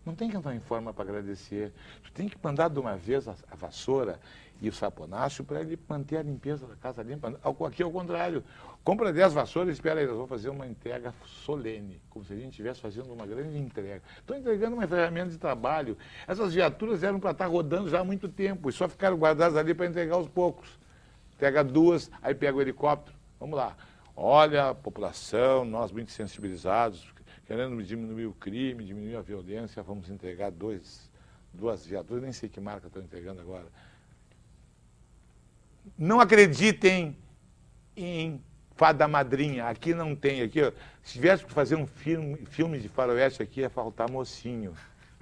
F: Não tem que andar em forma para agradecer. Tu tem que mandar de uma vez a vassoura e o saponaço para ele manter a limpeza da casa limpa. Aqui é o contrário. Compra 10 vassouras e espera aí, nós vamos fazer uma entrega solene, como se a gente estivesse fazendo uma grande entrega. Estou entregando uma ferramenta de trabalho. Essas viaturas eram para estar rodando já há muito tempo e só ficaram guardadas ali para entregar aos poucos. Pega duas, aí pega o helicóptero. Vamos lá. Olha, a população, nós muito sensibilizados, querendo diminuir o crime, diminuir a violência, vamos entregar duas viaturas, nem sei que marca estão entregando agora. Não acreditem em fada madrinha, aqui não tem, aqui, ó, se tivesse que fazer um filme de faroeste aqui, ia faltar mocinho.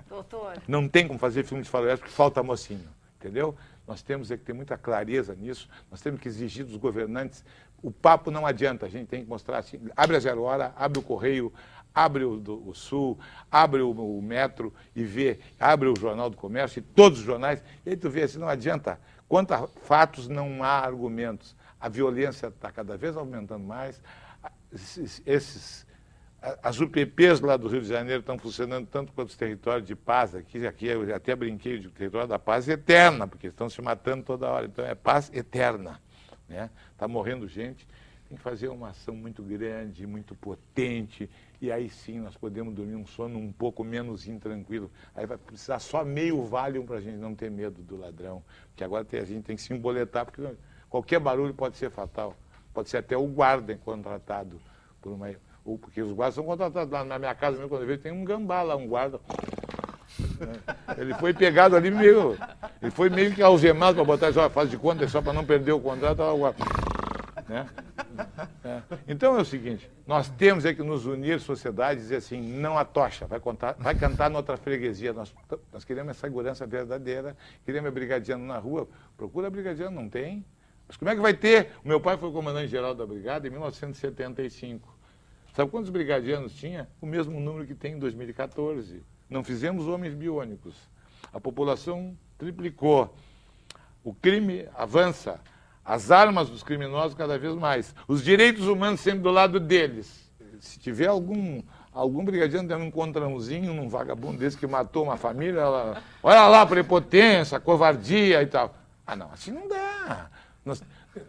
A: Doutor.
F: Não tem como fazer filme de faroeste porque falta mocinho, entendeu? Nós temos que ter muita clareza nisso, nós temos que exigir dos governantes, o papo não adianta, a gente tem que mostrar assim, abre a 0 hora, abre o Correio, abre o Sul, abre o Metro e vê, abre o Jornal do Comércio e todos os jornais, e aí tu vê assim, não adianta, quanto a fatos não há argumentos, a violência está cada vez aumentando mais, as UPPs lá do Rio de Janeiro estão funcionando tanto quanto os territórios de paz, aqui eu até brinquei de território da paz eterna, porque estão se matando toda hora, então é paz eterna, né? Está morrendo gente, tem que fazer uma ação muito grande, muito potente, e aí sim nós podemos dormir um sono um pouco menos intranquilo. Aí vai precisar só meio Valium para a gente não ter medo do ladrão, porque agora a gente tem que se emboletar, porque qualquer barulho pode ser fatal, pode ser até o guarda contratado por uma... Porque os guardas são contratados lá na minha casa, mesmo, quando eu vejo, tem um gambá lá, um guarda. Ele foi pegado ali meio... Ele foi meio que algemado para botar isso, faz de conta, só para não perder o contrato, o guarda. Né? Então é o seguinte, nós temos que nos unir, sociedade, e dizer assim, não a tocha, vai cantar noutra freguesia. Nós queremos essa segurança verdadeira, queremos a brigadiano na rua, procura brigadiano, não tem. Mas como é que vai ter? O meu pai foi comandante-geral da brigada em 1975. Sabe quantos brigadianos tinha? O mesmo número que tem em 2014. Não fizemos homens biônicos. A população triplicou. O crime avança. As armas dos criminosos cada vez mais. Os direitos humanos sempre do lado deles. Se tiver algum brigadiano dando um contramãozinho num vagabundo desse que matou uma família, olha lá a prepotência, a covardia e tal. Ah, não, assim não dá.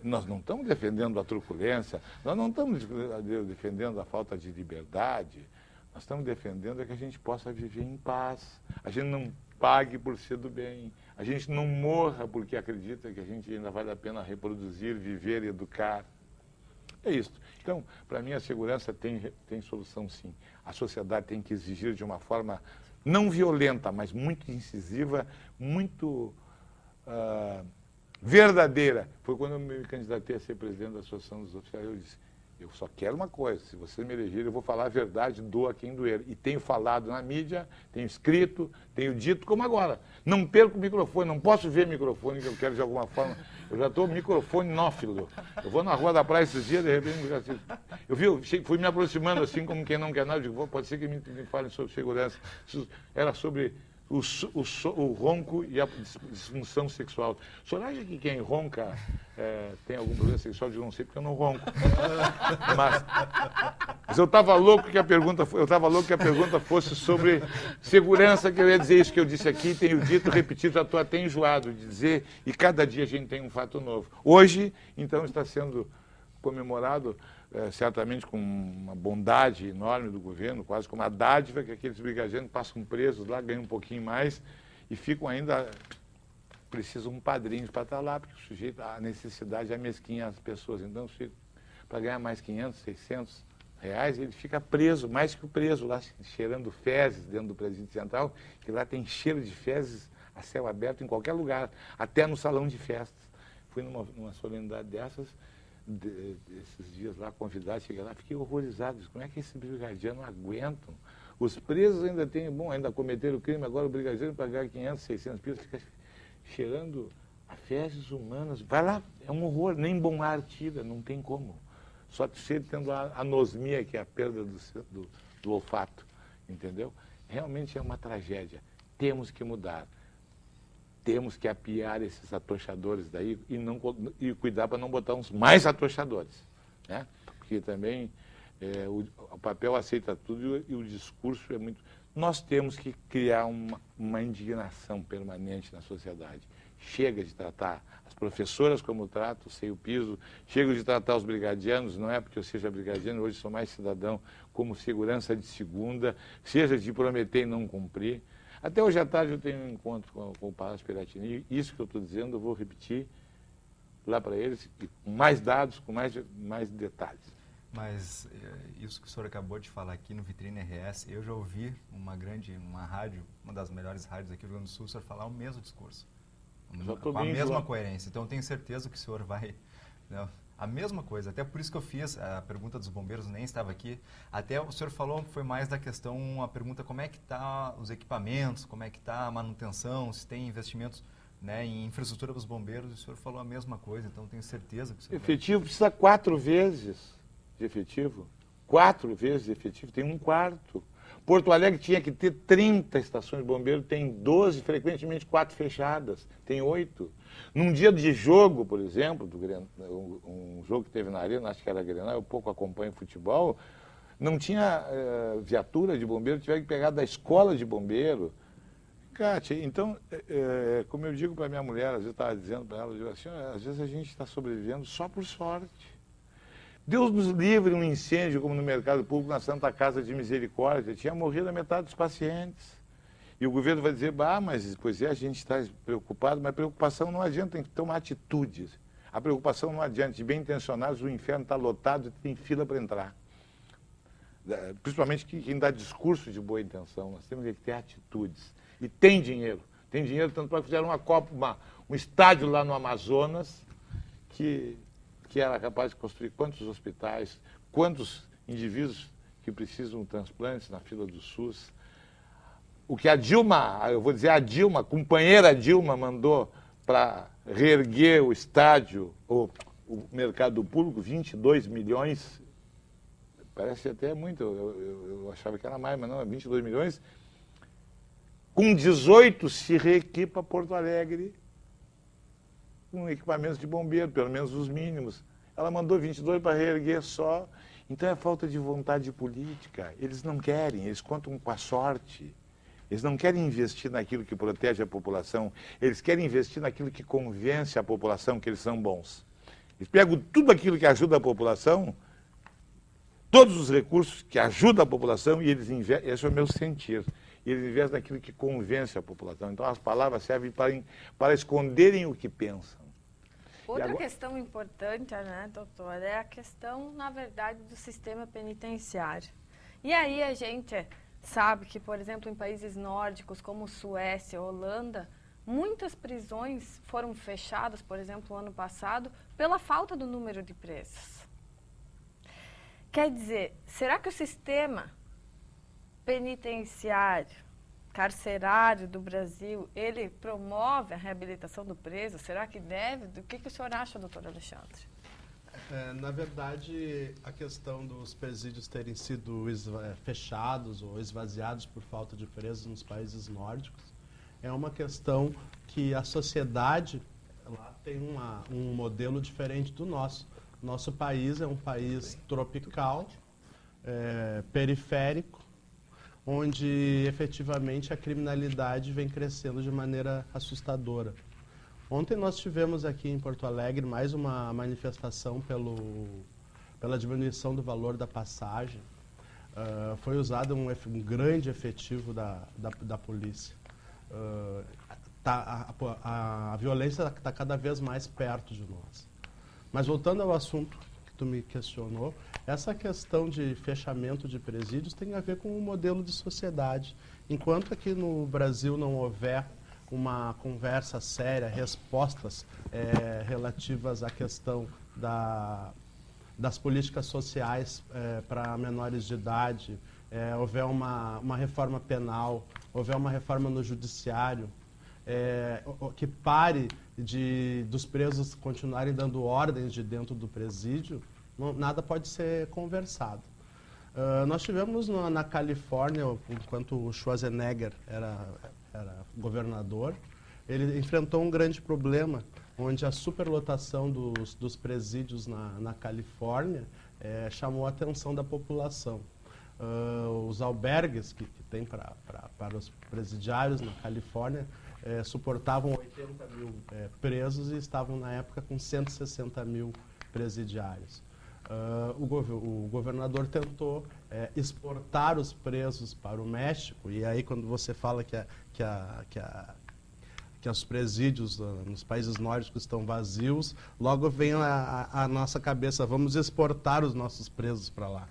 F: Nós não estamos defendendo a truculência, nós não estamos defendendo a falta de liberdade, nós estamos defendendo que a gente possa viver em paz, a gente não pague por ser do bem, a gente não morra porque acredita que a gente ainda vale a pena reproduzir, viver e educar. É isso. Então, para mim, a segurança tem solução, sim. A sociedade tem que exigir de uma forma não violenta, mas muito incisiva, muito... verdadeira. Foi quando eu me candidatei a ser presidente da Associação dos Oficiais. Eu disse, eu só quero uma coisa, se vocês me elegerem, eu vou falar a verdade, doa quem doer. E tenho falado na mídia, tenho escrito, tenho dito, como agora. Não perco o microfone, não posso ver microfone, que eu quero de alguma forma. Eu já estou microfonófilo. Eu vou na Rua da Praia esses dias, de repente, fui me aproximando assim, como quem não quer nada, eu digo, pode ser que me falem sobre segurança. Era sobre... O ronco e a disfunção sexual. O senhor acha que quem ronca tem algum problema sexual? Eu não sei porque eu não ronco. Mas eu estava louco que a pergunta fosse sobre segurança, que eu ia dizer isso que eu disse aqui, tenho dito, repetido, já estou até enjoado de dizer, e cada dia a gente tem um fato novo. Hoje, então, está sendo comemorado certamente com uma bondade enorme do governo, quase como uma dádiva, que aqueles brigadianos passam presos lá, ganham um pouquinho mais e ficam ainda, precisam um padrinho para estar lá, porque o sujeito, a necessidade é mesquinha as pessoas. Então, para ganhar mais 500, 600 reais, ele fica preso, mais que o preso, lá cheirando fezes dentro do Presídio Central, que lá tem cheiro de fezes a céu aberto em qualquer lugar, até no salão de festas. Fui numa solenidade dessas, esses dias lá, convidado, cheguei lá, fiquei horrorizado. Como é que esses brigadianos aguentam? Os presos ainda têm, ainda cometeram o crime, agora o brigadiano para ganhar 500, 600 pilas, fica cheirando a fezes humanas. Vai lá, é um horror, nem bom ar tira, não tem como. Só tendo a anosmia, que é a perda do olfato, entendeu? Realmente é uma tragédia. Temos que mudar. Temos que apiar esses atochadores daí e cuidar para não botar uns mais atochadores, né? Porque também o papel aceita tudo e o discurso é muito... Nós temos que criar uma indignação permanente na sociedade. Chega de tratar as professoras como trato, sei o piso, chega de tratar os brigadianos, não é porque eu seja brigadiano, hoje sou mais cidadão, como segurança de segunda, seja de prometer e não cumprir. Até hoje à tarde eu tenho um encontro com o Palácio Piratini, isso que eu estou dizendo eu vou repetir lá para eles, com mais dados, com mais detalhes.
B: Mas isso que o senhor acabou de falar aqui no Vitrine RS, eu já ouvi uma rádio, uma das melhores rádios aqui do Rio Grande do Sul, o senhor falar o mesmo discurso. Com a mesma coerência. Então, eu tenho certeza que o senhor vai... Né, a mesma coisa. Até por isso que eu fiz a pergunta dos bombeiros, nem estava aqui. Até o senhor falou, foi mais da questão, a pergunta como é que está os equipamentos, como é que está a manutenção, se tem investimentos, né, em infraestrutura dos bombeiros. O senhor falou a mesma coisa, então tenho certeza que o senhor
F: efetivo precisa 4 vezes de efetivo. 4 vezes de efetivo, tem 1/4. Porto Alegre tinha que ter 30 estações de bombeiro, tem 12, frequentemente 4 fechadas, tem 8. Num dia de jogo, por exemplo, um jogo que teve na Arena, acho que era Grenal, eu pouco acompanho futebol, não tinha viatura de bombeiro, tiveram que pegar da escola de bombeiro. Kátia, então, como eu digo para minha mulher, às vezes eu estava dizendo para ela, eu digo assim, às vezes a gente está sobrevivendo só por sorte. Deus nos livre um incêndio, como no mercado público, na Santa Casa de Misericórdia. Tinha morrido a metade dos pacientes. E o governo vai dizer, mas pois a gente está preocupado, mas preocupação não adianta, tem que tomar atitudes. A preocupação não adianta. De bem intencionados, o inferno está lotado e tem fila para entrar. Principalmente quem dá discurso de boa intenção. Nós temos que ter atitudes. E tem dinheiro. Tem dinheiro tanto para fazer um estádio lá no Amazonas que era capaz de construir quantos hospitais, quantos indivíduos que precisam de transplantes na fila do SUS. O que a Dilma, a companheira Dilma, mandou para reerguer o estádio, o mercado público, 22 milhões, parece até muito, eu achava que era mais, mas não, 22 milhões. Com 18 se reequipa Porto Alegre com equipamentos de bombeiro, pelo menos os mínimos. Ela mandou 22 para reerguer só. Então é falta de vontade política. Eles não querem, eles contam com a sorte. Eles não querem investir naquilo que protege a população, eles querem investir naquilo que convence a população que eles são bons. Eles pegam tudo aquilo que ajuda a população, todos os recursos que ajudam a população e eles investem, esse é o meu sentir. E eles investem naquilo que convence a população. Então as palavras servem para esconderem o que pensam.
A: Outra questão importante, né, doutor, é a questão, na verdade, do sistema penitenciário. E aí a gente sabe que, por exemplo, em países nórdicos como Suécia, Holanda, muitas prisões foram fechadas, por exemplo, ano passado, pela falta do número de presos. Quer dizer, será que o sistema penitenciário, carcerário do Brasil, ele promove a reabilitação do preso? Será que deve? O que o senhor acha, doutor Alexandre?
G: Na verdade, a questão dos presídios terem sido fechados ou esvaziados por falta de presos nos países nórdicos é uma questão que a sociedade lá tem um modelo diferente do nosso. Nosso país é um país tropical, periférico, onde efetivamente a criminalidade vem crescendo de maneira assustadora. Ontem nós tivemos aqui em Porto Alegre mais uma manifestação pela diminuição do valor da passagem. Foi usado um grande efetivo da polícia. A violência está cada vez mais perto de nós. Mas voltando ao assunto que tu me questionou, essa questão de fechamento de presídios tem a ver com o modelo de sociedade. Enquanto aqui no Brasil não houver uma conversa séria, respostas relativas à questão das políticas sociais para menores de idade, houver uma reforma penal, houver uma reforma no judiciário, que pare dos presos continuarem dando ordens de dentro do presídio, nada pode ser conversado. Nós tivemos na Califórnia, enquanto o Schwarzenegger era governador, ele enfrentou um grande problema, onde a superlotação dos presídios na Califórnia chamou a atenção da população. Os albergues que tem para os presidiários na Califórnia suportavam 80 mil presos e estavam, na época, com 160 mil presidiários. O governador tentou exportar os presos para o México, e aí quando você fala que os presídios nos países nórdicos estão vazios, logo vem a nossa cabeça, vamos exportar os nossos presos para lá.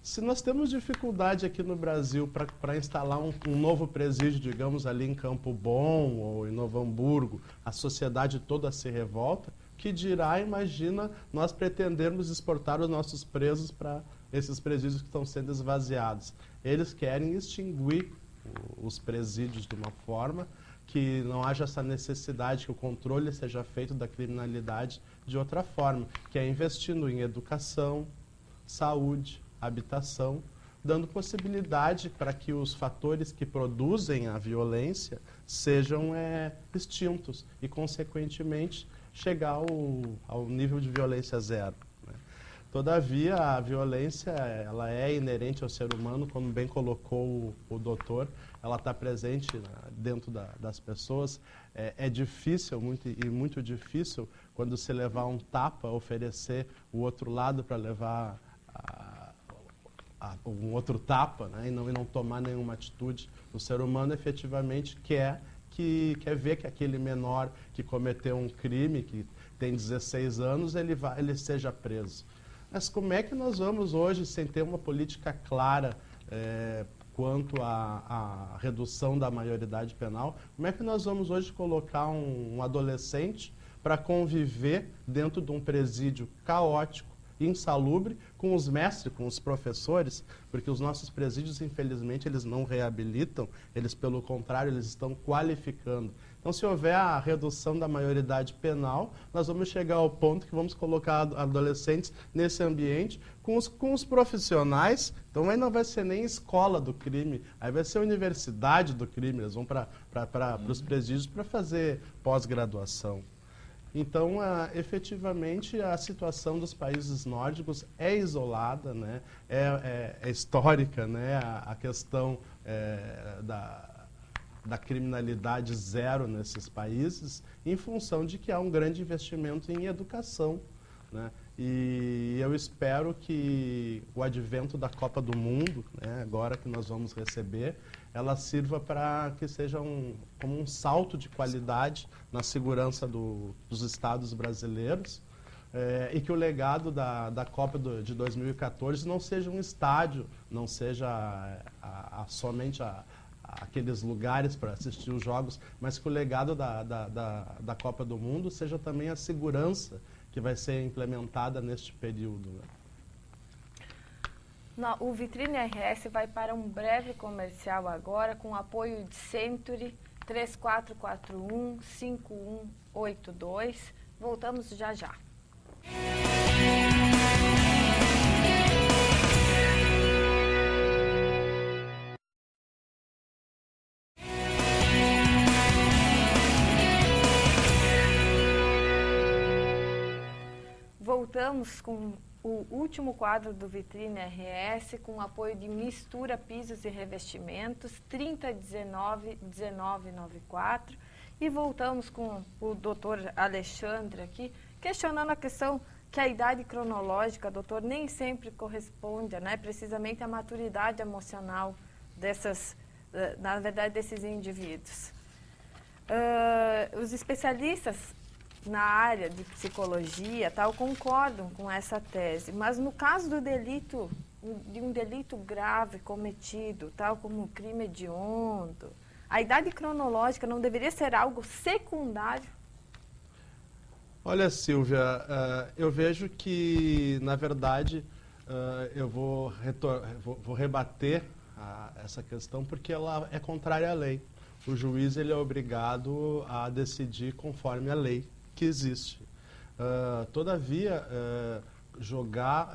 G: Se nós temos dificuldade aqui no Brasil para instalar um novo presídio, digamos, ali em Campo Bom ou em Novo Hamburgo, a sociedade toda se revolta, que dirá, imagina, nós pretendermos exportar os nossos presos para esses presídios que estão sendo esvaziados. Eles querem extinguir os presídios de uma forma que não haja essa necessidade, que o controle seja feito da criminalidade de outra forma, que é investindo em educação, saúde, habitação, dando possibilidade para que os fatores que produzem a violência sejam extintos e, consequentemente, chegar ao nível de violência zero. Né? Todavia, a violência ela é inerente ao ser humano, como bem colocou o doutor, ela está presente dentro das pessoas. É difícil, muito difícil, quando se levar um tapa, oferecer o outro lado para levar um outro tapa, né, e não tomar nenhuma atitude. O ser humano efetivamente quer ver que aquele menor que cometeu um crime, que tem 16 anos, ele seja preso. Mas como é que nós vamos hoje, sem ter uma política clara quanto à redução da maioridade penal, como é que nós vamos hoje colocar um adolescente para conviver dentro de um presídio caótico, insalubre, com os mestres, com os professores, porque os nossos presídios, infelizmente, eles não reabilitam, eles, pelo contrário, eles estão qualificando. Então, se houver a redução da maioridade penal, nós vamos chegar ao ponto que vamos colocar adolescentes nesse ambiente com os profissionais. Então, aí não vai ser nem escola do crime, aí vai ser universidade do crime, eles vão para os presídios para fazer pós-graduação. Então, efetivamente, a situação dos países nórdicos é isolada, né? É histórica, né? A questão da criminalidade zero nesses países, em função de que há um grande investimento em educação, né? E eu espero que o advento da Copa do Mundo, né, agora que nós vamos receber, ela sirva para que seja como um salto de qualidade na segurança dos estados brasileiros, e que o legado da Copa de 2014 não seja um estádio, não seja somente aqueles lugares para assistir os jogos, mas que o legado da Copa do Mundo seja também a segurança que vai ser implementada neste período. Né?
A: O Vitrine RS vai para um breve comercial agora, com apoio de Century 3441-5182. Voltamos já já. Voltamos com o último quadro do Vitrine RS, com o apoio de Mistura Pisos e Revestimentos, 3019-1994. E voltamos com o doutor Alexandre aqui, questionando a questão que a idade cronológica, doutor, nem sempre corresponde, né, precisamente à maturidade emocional desses indivíduos. Os especialistas na área de psicologia, tal, concordam com essa tese. Mas no caso do delito, de um delito grave cometido, tal como crime hediondo, a idade cronológica não deveria ser algo secundário?
G: Olha, Silvia, eu vejo que, na verdade, eu vou rebater essa questão porque ela é contrária à lei. O juiz ele é obrigado a decidir conforme a lei que existe. Todavia, jogar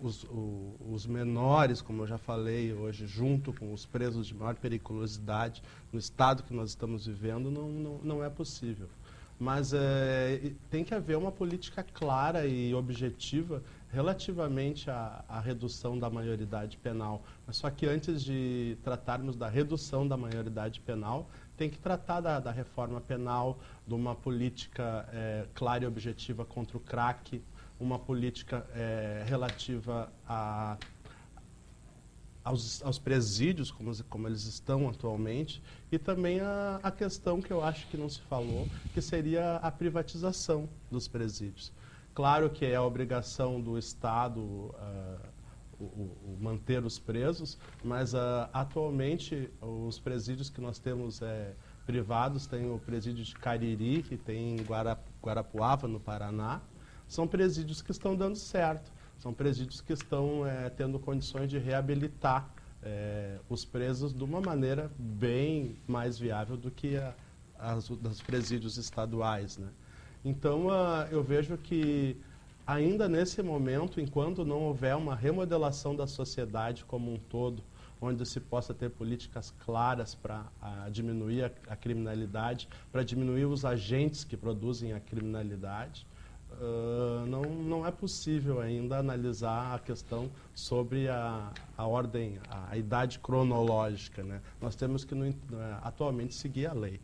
G: os menores, como eu já falei hoje, junto com os presos de maior periculosidade no estado que nós estamos vivendo, não é possível. Mas tem que haver uma política clara e objetiva relativamente à redução da maioridade penal. Mas só que antes de tratarmos da redução da maioridade penal, tem que tratar da reforma penal, de uma política clara e objetiva contra o crack, uma política relativa aos presídios, como eles estão atualmente, e também a questão que eu acho que não se falou, que seria a privatização dos presídios. Claro que é a obrigação do Estado manter os presos, mas atualmente os presídios que nós temos privados, tem o presídio de Cariri, que tem em Guarapuava, no Paraná, são presídios que estão dando certo. São presídios que estão tendo condições de reabilitar os presos de uma maneira bem mais viável do que os presídios estaduais, né? Então, eu vejo que ainda nesse momento, enquanto não houver uma remodelação da sociedade como um todo, onde se possa ter políticas claras para diminuir a criminalidade, para diminuir os agentes que produzem a criminalidade, não é possível ainda analisar a questão sobre a ordem, a idade cronológica, né? Nós temos que atualmente seguir a lei.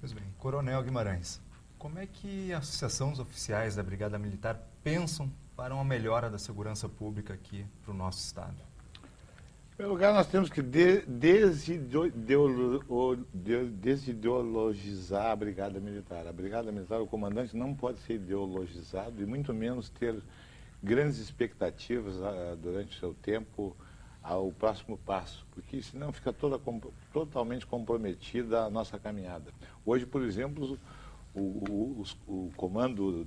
B: Pois bem, Coronel Guimarães, como é que a Associação dos Oficiais da Brigada Militar pensam para uma melhora da segurança pública aqui para o nosso estado?
F: Em primeiro lugar, nós temos que desideologizar a Brigada Militar. A Brigada Militar, o comandante não pode ser ideologizado e muito menos ter grandes expectativas durante o seu tempo ao próximo passo, porque senão fica totalmente comprometida a nossa caminhada. Hoje, por exemplo, o comando,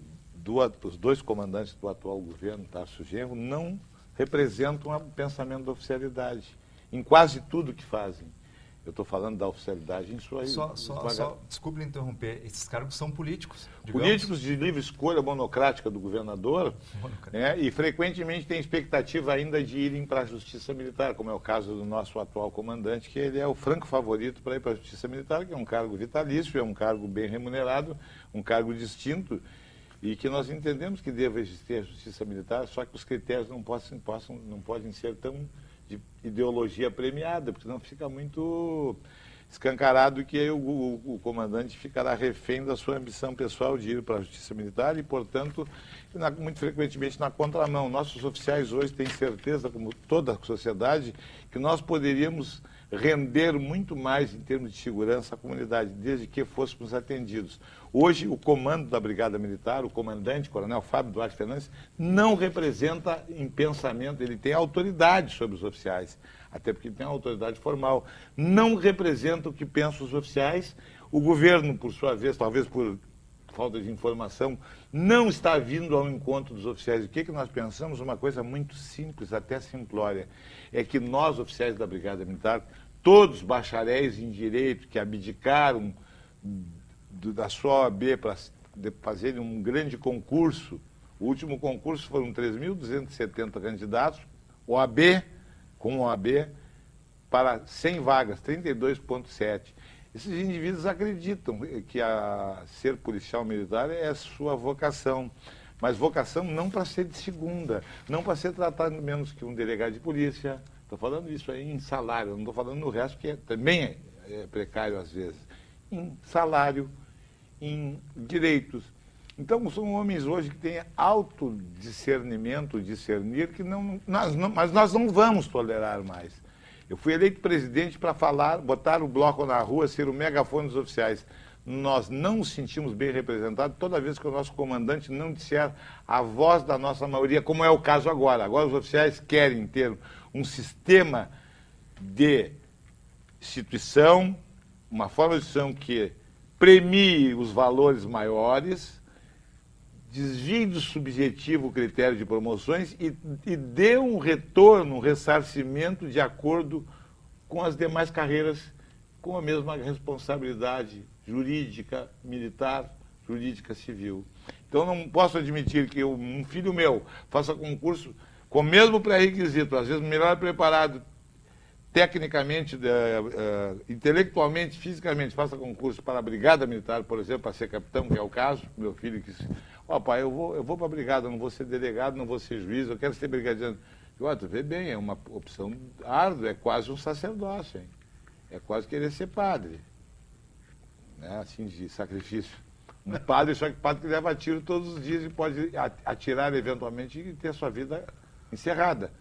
F: os dois comandantes do atual governo, Tarso Genro, não representam o pensamento da oficialidade em quase tudo que fazem. Eu estou falando da oficialidade em sua...
B: Desculpe me interromper, esses cargos são políticos, digamos.
F: Políticos de livre escolha monocrática do governador, né, e frequentemente têm expectativa ainda de irem para a Justiça Militar, como é o caso do nosso atual comandante, que ele é o franco favorito para ir para a Justiça Militar, que é um cargo vitalício, é um cargo bem remunerado, um cargo distinto, e que nós entendemos que deve existir a Justiça Militar, só que os critérios não podem ser tão de ideologia premiada, porque senão fica muito escancarado que aí o comandante ficará refém da sua ambição pessoal de ir para a Justiça Militar e, portanto, muito frequentemente na contramão. Nossos oficiais hoje têm certeza, como toda a sociedade, que nós poderíamos render muito mais em termos de segurança à comunidade, desde que fôssemos atendidos. Hoje, o comando da Brigada Militar, o comandante, Coronel Fábio Duarte Fernandes, não representa em pensamento, ele tem autoridade sobre os oficiais, até porque tem uma autoridade formal. Não representa o que pensam os oficiais. O governo, por sua vez, talvez por falta de informação, não está vindo ao encontro dos oficiais. O que nós pensamos? Uma coisa muito simples, até simplória, é que nós, oficiais da Brigada Militar, todos bacharéis em direito que abdicaram da sua OAB para fazerem um grande concurso, o último concurso foram 3.270 candidatos, com OAB, para 100 vagas, 32,7. Esses indivíduos acreditam que ser policial militar é a sua vocação, mas vocação não para ser de segunda, não para ser tratado menos que um delegado de polícia. Estou falando isso aí em salário, não estou falando no resto, que também é precário às vezes. Em salário, em direitos. Então, são homens hoje que têm autodiscernimento, discernir, que mas nós não vamos tolerar mais. Eu fui eleito presidente para botar o bloco na rua, ser o megafone dos oficiais. nós não nos sentimos bem representados toda vez que o nosso comandante não disser a voz da nossa maioria, como é o caso agora. Agora os oficiais querem ter um sistema de instituição, uma forma de instituição que premie os valores maiores, desvie do subjetivo o critério de promoções e dê um retorno, um ressarcimento de acordo com as demais carreiras, com a mesma responsabilidade jurídica, militar, jurídica, civil. Então não posso admitir que um filho meu faça concurso com o mesmo pré-requisito, às vezes melhor preparado tecnicamente, intelectualmente, fisicamente, faça concurso para a Brigada Militar, por exemplo, para ser capitão, que é o caso, meu filho que ó, pai, eu vou para a Brigada, não vou ser delegado, não vou ser juiz, eu quero ser brigadiano. Ó, tu vê bem, é uma opção árdua, é quase um sacerdócio, hein? É quase querer ser padre, né? Assim, de sacrifício. Um padre, só que padre que leva tiro todos os dias e pode atirar eventualmente e ter sua vida encerrada.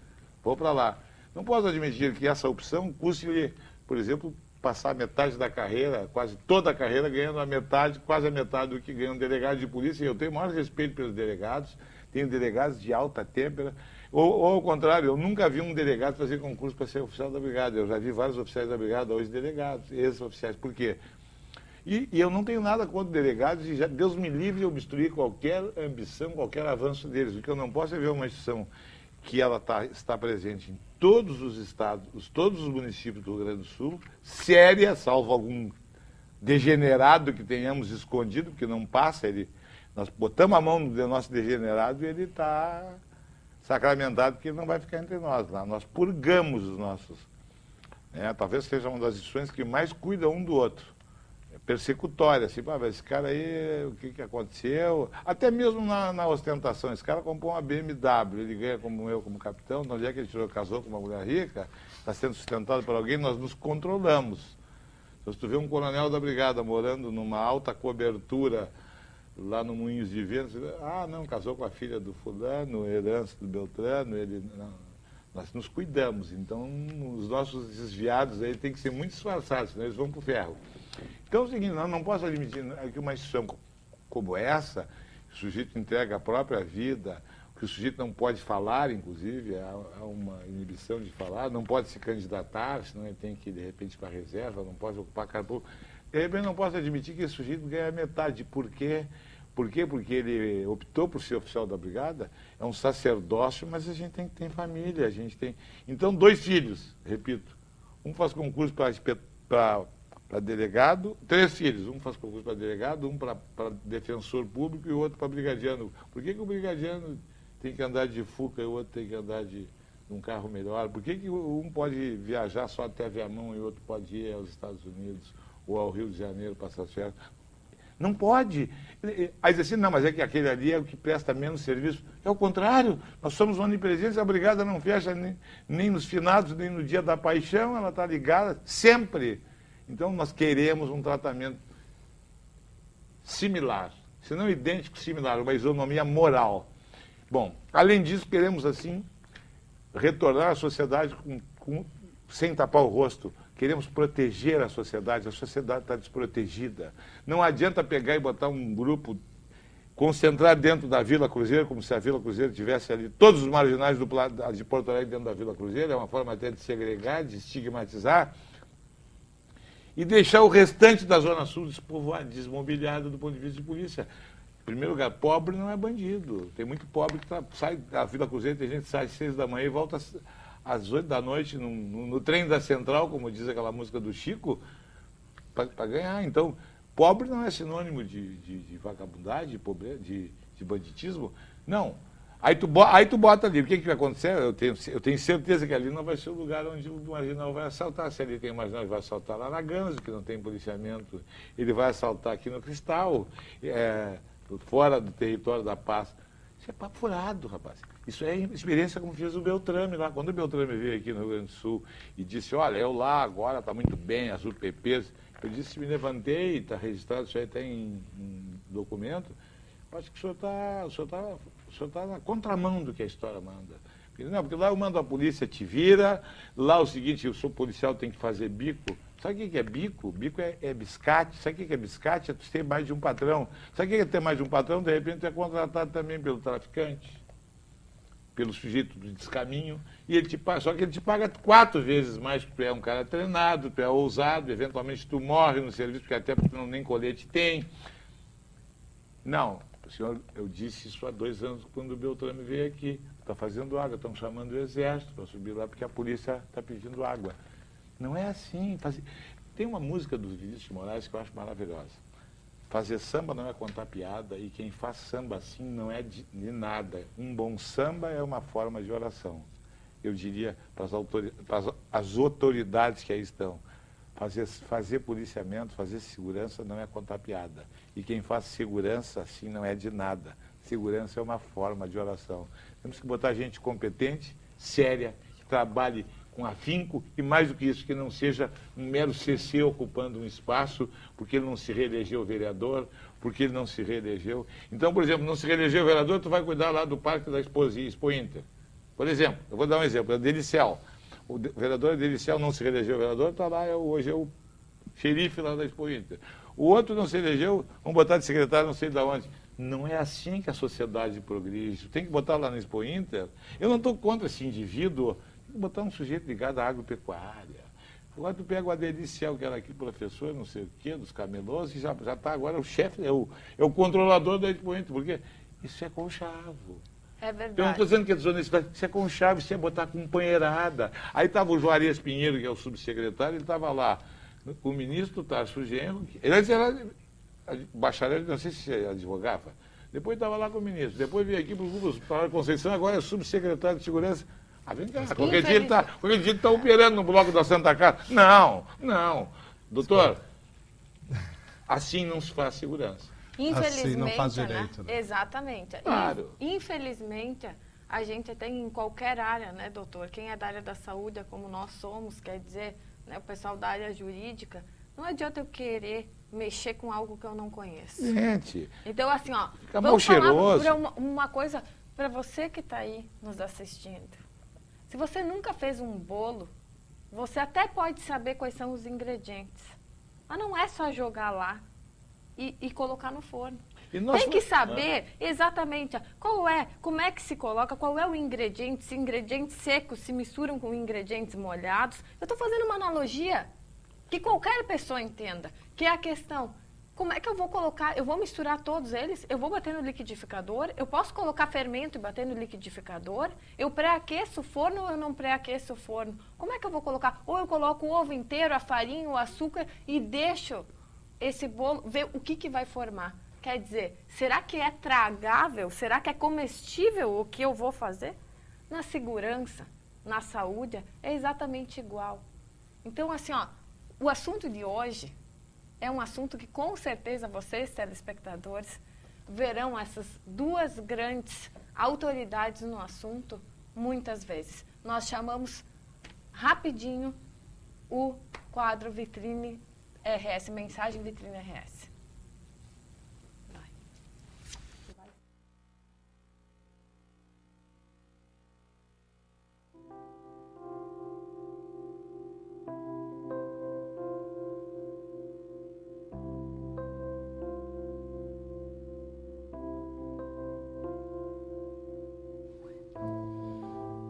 F: Vou para lá. Não posso admitir que essa opção custe-lhe, por exemplo, passar metade da carreira, quase toda a carreira, ganhando a metade, quase a metade do que ganha um delegado de polícia. Eu tenho o maior respeito pelos delegados, tenho delegados de alta têmpera, ou ao contrário, eu nunca vi um delegado fazer concurso para ser oficial da Brigada. Eu já vi vários oficiais da Brigada, hoje delegados, ex-oficiais. Por quê? E eu não tenho nada contra delegados, e Deus me livre de obstruir qualquer ambição, qualquer avanço deles. O que eu não posso é ver uma instituição que ela está presente em todos os estados, todos os municípios do Rio Grande do Sul, séria, salvo algum degenerado que tenhamos escondido, porque não passa, nós botamos a mão no nosso degenerado e ele está sacramentado, porque ele não vai ficar entre nós. Lá. Nós purgamos os nossos. Talvez seja uma das instituições que mais cuida um do outro. Persecutória, assim, esse cara aí, o que aconteceu? Até mesmo na ostentação, esse cara comprou uma BMW, ele ganha como eu, como capitão, onde é que ele casou com uma mulher rica, está sendo sustentado por alguém, nós nos controlamos. Então, se tu vê um coronel da Brigada morando numa alta cobertura lá no Moinhos de Vento, não, casou com a filha do fulano, herança do Beltrano, nós nos cuidamos, então os nossos desviados aí tem que ser muito disfarçados, senão eles vão pro ferro. Então é o seguinte, não posso admitir que uma instituição como essa, o sujeito entrega a própria vida, que o sujeito não pode falar, inclusive, há uma inibição de falar, não pode se candidatar, senão ele tem que, de repente, para a reserva, não pode ocupar cargo público. De repente, não posso admitir que esse sujeito ganha metade. Por quê? Por quê? Porque ele optou por ser oficial da Brigada, é um sacerdócio, mas a gente tem que ter família, a gente tem... Então, 2 filhos, repito, um faz concurso para delegado, 3 filhos, um faz concurso para delegado, um para defensor público e o outro para brigadiano. Por que o brigadiano tem que andar de Fuca e o outro tem que andar de um carro melhor? Por que um pode viajar só até Viamão e o outro pode ir aos Estados Unidos ou ao Rio de Janeiro passar as férias? Não pode. Aí diz assim, não, mas é que aquele ali é o que presta menos serviço. É o contrário, nós somos onipresentes, a Brigada não fecha nem nos finados, nem no dia da paixão, ela está ligada sempre. Então, nós queremos um tratamento similar, se não idêntico, similar, uma isonomia moral. Bom, além disso, queremos, assim, retornar à sociedade sem tapar o rosto. Queremos proteger a sociedade está desprotegida. Não adianta pegar e botar um grupo, concentrar dentro da Vila Cruzeiro, como se a Vila Cruzeiro tivesse ali todos os marginais de Porto Alegre dentro da Vila Cruzeiro, é uma forma até de segregar, de estigmatizar, e deixar o restante da Zona Sul desmobiliado do ponto de vista de polícia. Em primeiro lugar, pobre não é bandido. Tem muito pobre que sai da Vila Cruzeiro, tem gente que sai às 6 da manhã e volta às 8 da noite no trem da Central, como diz aquela música do Chico, para ganhar. Então, pobre não é sinônimo de vagabundagem, de pobreza, de banditismo. Não. Aí tu bota ali, o que vai acontecer? Eu tenho certeza que ali não vai ser o lugar onde o marginal vai assaltar. Se ali tem marginal, ele vai assaltar lá na Ganso, que não tem policiamento. Ele vai assaltar aqui no Cristal, fora do território da paz. Isso é papo furado, rapaz. Isso é experiência como fez o Beltrame lá. Quando o Beltrame veio aqui no Rio Grande do Sul e disse, olha, eu lá agora está muito bem, as UPPs. Eu disse, me levantei, está registrado, isso aí tem em documento. Acho que o senhor está na contramão do que a história manda. Não, porque lá eu mando a polícia, te vira, lá o seguinte, o seu policial tem que fazer bico, Sabe o que é bico? Bico é biscate. Sabe o que é biscate? É tu ter mais de um patrão. Sabe o que é ter mais de um patrão? De repente tu é contratado também pelo traficante, pelo sujeito do descaminho, e ele te paga, só que ele te paga 4 vezes mais, porque tu é um cara treinado, tu é ousado, eventualmente tu morre no serviço, porque até porque nem colete tem. Não, senhor, eu disse isso há 2 anos, quando o Beltrame veio aqui. Está fazendo água, estão chamando o exército para subir lá, porque a polícia está pedindo água. Não é assim. Tem uma música do Vinícius de Moraes que eu acho maravilhosa. Fazer samba não é contar piada, e quem faz samba assim não é de nada. Um bom samba é uma forma de oração. Eu diria para as autoridades que aí estão, fazer policiamento, fazer segurança não é contar piada. E quem faz segurança assim não é de nada. Segurança é uma forma de oração. Temos que botar gente competente, séria, que trabalhe com afinco, e mais do que isso, que não seja um mero CC ocupando um espaço, porque ele não se reelegeu vereador, porque ele não se reelegeu. Então, por exemplo, não se reelegeu vereador, tu vai cuidar lá do Parque da Expo Inter. Por exemplo, eu vou dar um exemplo, é Delicial. O vereador Delicial não se reelegeu vereador, está lá, hoje é o xerife lá da Expo Inter. O outro não se elegeu, vamos botar de secretário não sei de onde. Não é assim que a sociedade progride. Tem que botar lá na Expo Inter. Eu não estou contra esse indivíduo. Botar um sujeito ligado à agropecuária. Agora tu pega o Adeliciel, que era aqui professor, não sei o quê, dos camelôs, e já está agora o chefe, é o controlador da Expo Inter, porque isso é conchavo.
A: É verdade.
F: Eu não estou dizendo que é desonestidade, isso é conchavo, isso é botar companheirada. Aí estava o Juarez Pinheiro, que é o subsecretário, ele estava lá, o ministro Tarso Genro, ele era bacharel, não sei se advogava, depois estava lá com o ministro, depois veio aqui para o Hospital Conceição, agora é subsecretário de Segurança. Ah, vem cá, qualquer dia ele está operando no bloco da Santa Casa. Não. Doutor, assim não se faz segurança.
A: Infelizmente,
G: assim não faz direito,
A: né? Exatamente.
F: Claro.
A: Infelizmente, a gente tem em qualquer área, né, doutor? Quem é da área da saúde, é como nós somos, quer dizer, né, o pessoal da área jurídica, não adianta eu querer mexer com algo que eu não conheço.
F: Gente.
A: Então, assim, ó,
F: Fica mal cheiroso.
A: uma coisa para você que está aí nos assistindo. Se você nunca fez um bolo, você até pode saber quais são os ingredientes. Mas não é só jogar lá e colocar no forno. Tem que saber exatamente como é que se coloca, qual é o ingrediente, se ingredientes secos se misturam com ingredientes molhados. Eu estou fazendo uma analogia que qualquer pessoa entenda, que é a questão, como é que eu vou colocar, eu vou misturar todos eles, eu vou bater no liquidificador, eu posso colocar fermento e bater no liquidificador, eu pré-aqueço o forno ou eu não pré-aqueço o forno? Como é que eu vou colocar? Ou eu coloco o ovo inteiro, a farinha, o açúcar e deixo esse bolo, ver o que vai formar. Quer dizer, será que é tragável? Será que é comestível o que eu vou fazer? Na segurança, na saúde, é exatamente igual. Então, assim, ó, o assunto de hoje é um assunto que, com certeza, vocês, telespectadores, verão essas 2 grandes autoridades no assunto muitas vezes. Nós chamamos rapidinho o quadro Vitrine RS, Mensagem Vitrine RS.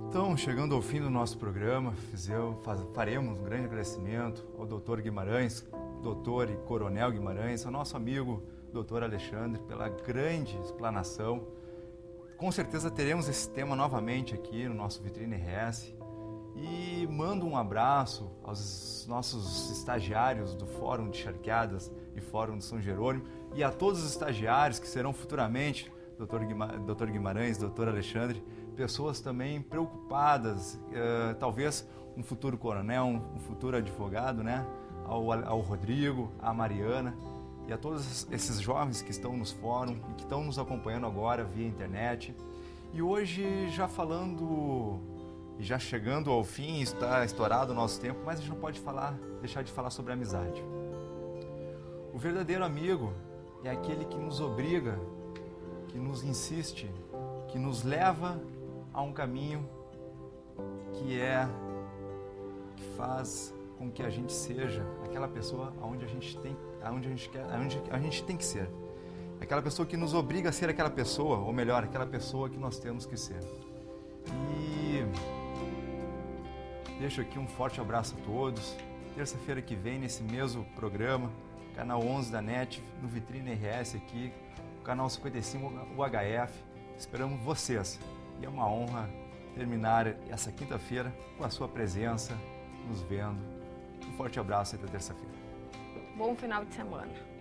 B: Então, chegando ao fim do nosso programa, faremos um grande agradecimento ao doutor Guimarães, doutor e coronel Guimarães, ao nosso amigo doutor Alexandre, pela grande explanação. Com certeza teremos esse tema novamente aqui no nosso Vitrine RS. E mando um abraço aos nossos estagiários do Fórum de Charqueadas e Fórum de São Jerônimo e a todos os estagiários que serão futuramente, doutor Guimarães, doutor Alexandre, pessoas também preocupadas, talvez um futuro coronel, um futuro advogado, né? Ao Rodrigo, à Mariana e a todos esses jovens que estão nos fóruns e que estão nos acompanhando agora via internet. E hoje, já falando e já chegando ao fim, está estourado o nosso tempo, mas a gente não pode deixar de falar sobre amizade. O verdadeiro amigo é aquele que nos obriga, que nos insiste, que nos leva a um caminho que faz com que a gente seja aquela pessoa aonde a gente tem que ser. Aquela pessoa que nos obriga a ser aquela pessoa, ou melhor, aquela pessoa que nós temos que ser. E deixo aqui um forte abraço a todos. Terça-feira que vem, nesse mesmo programa, canal 11 da NET, no Vitrine RS aqui, canal 55 UHF. Esperamos vocês. E é uma honra terminar essa quinta-feira com a sua presença, nos vendo. Um forte abraço e até terça-feira.
A: Bom final de semana.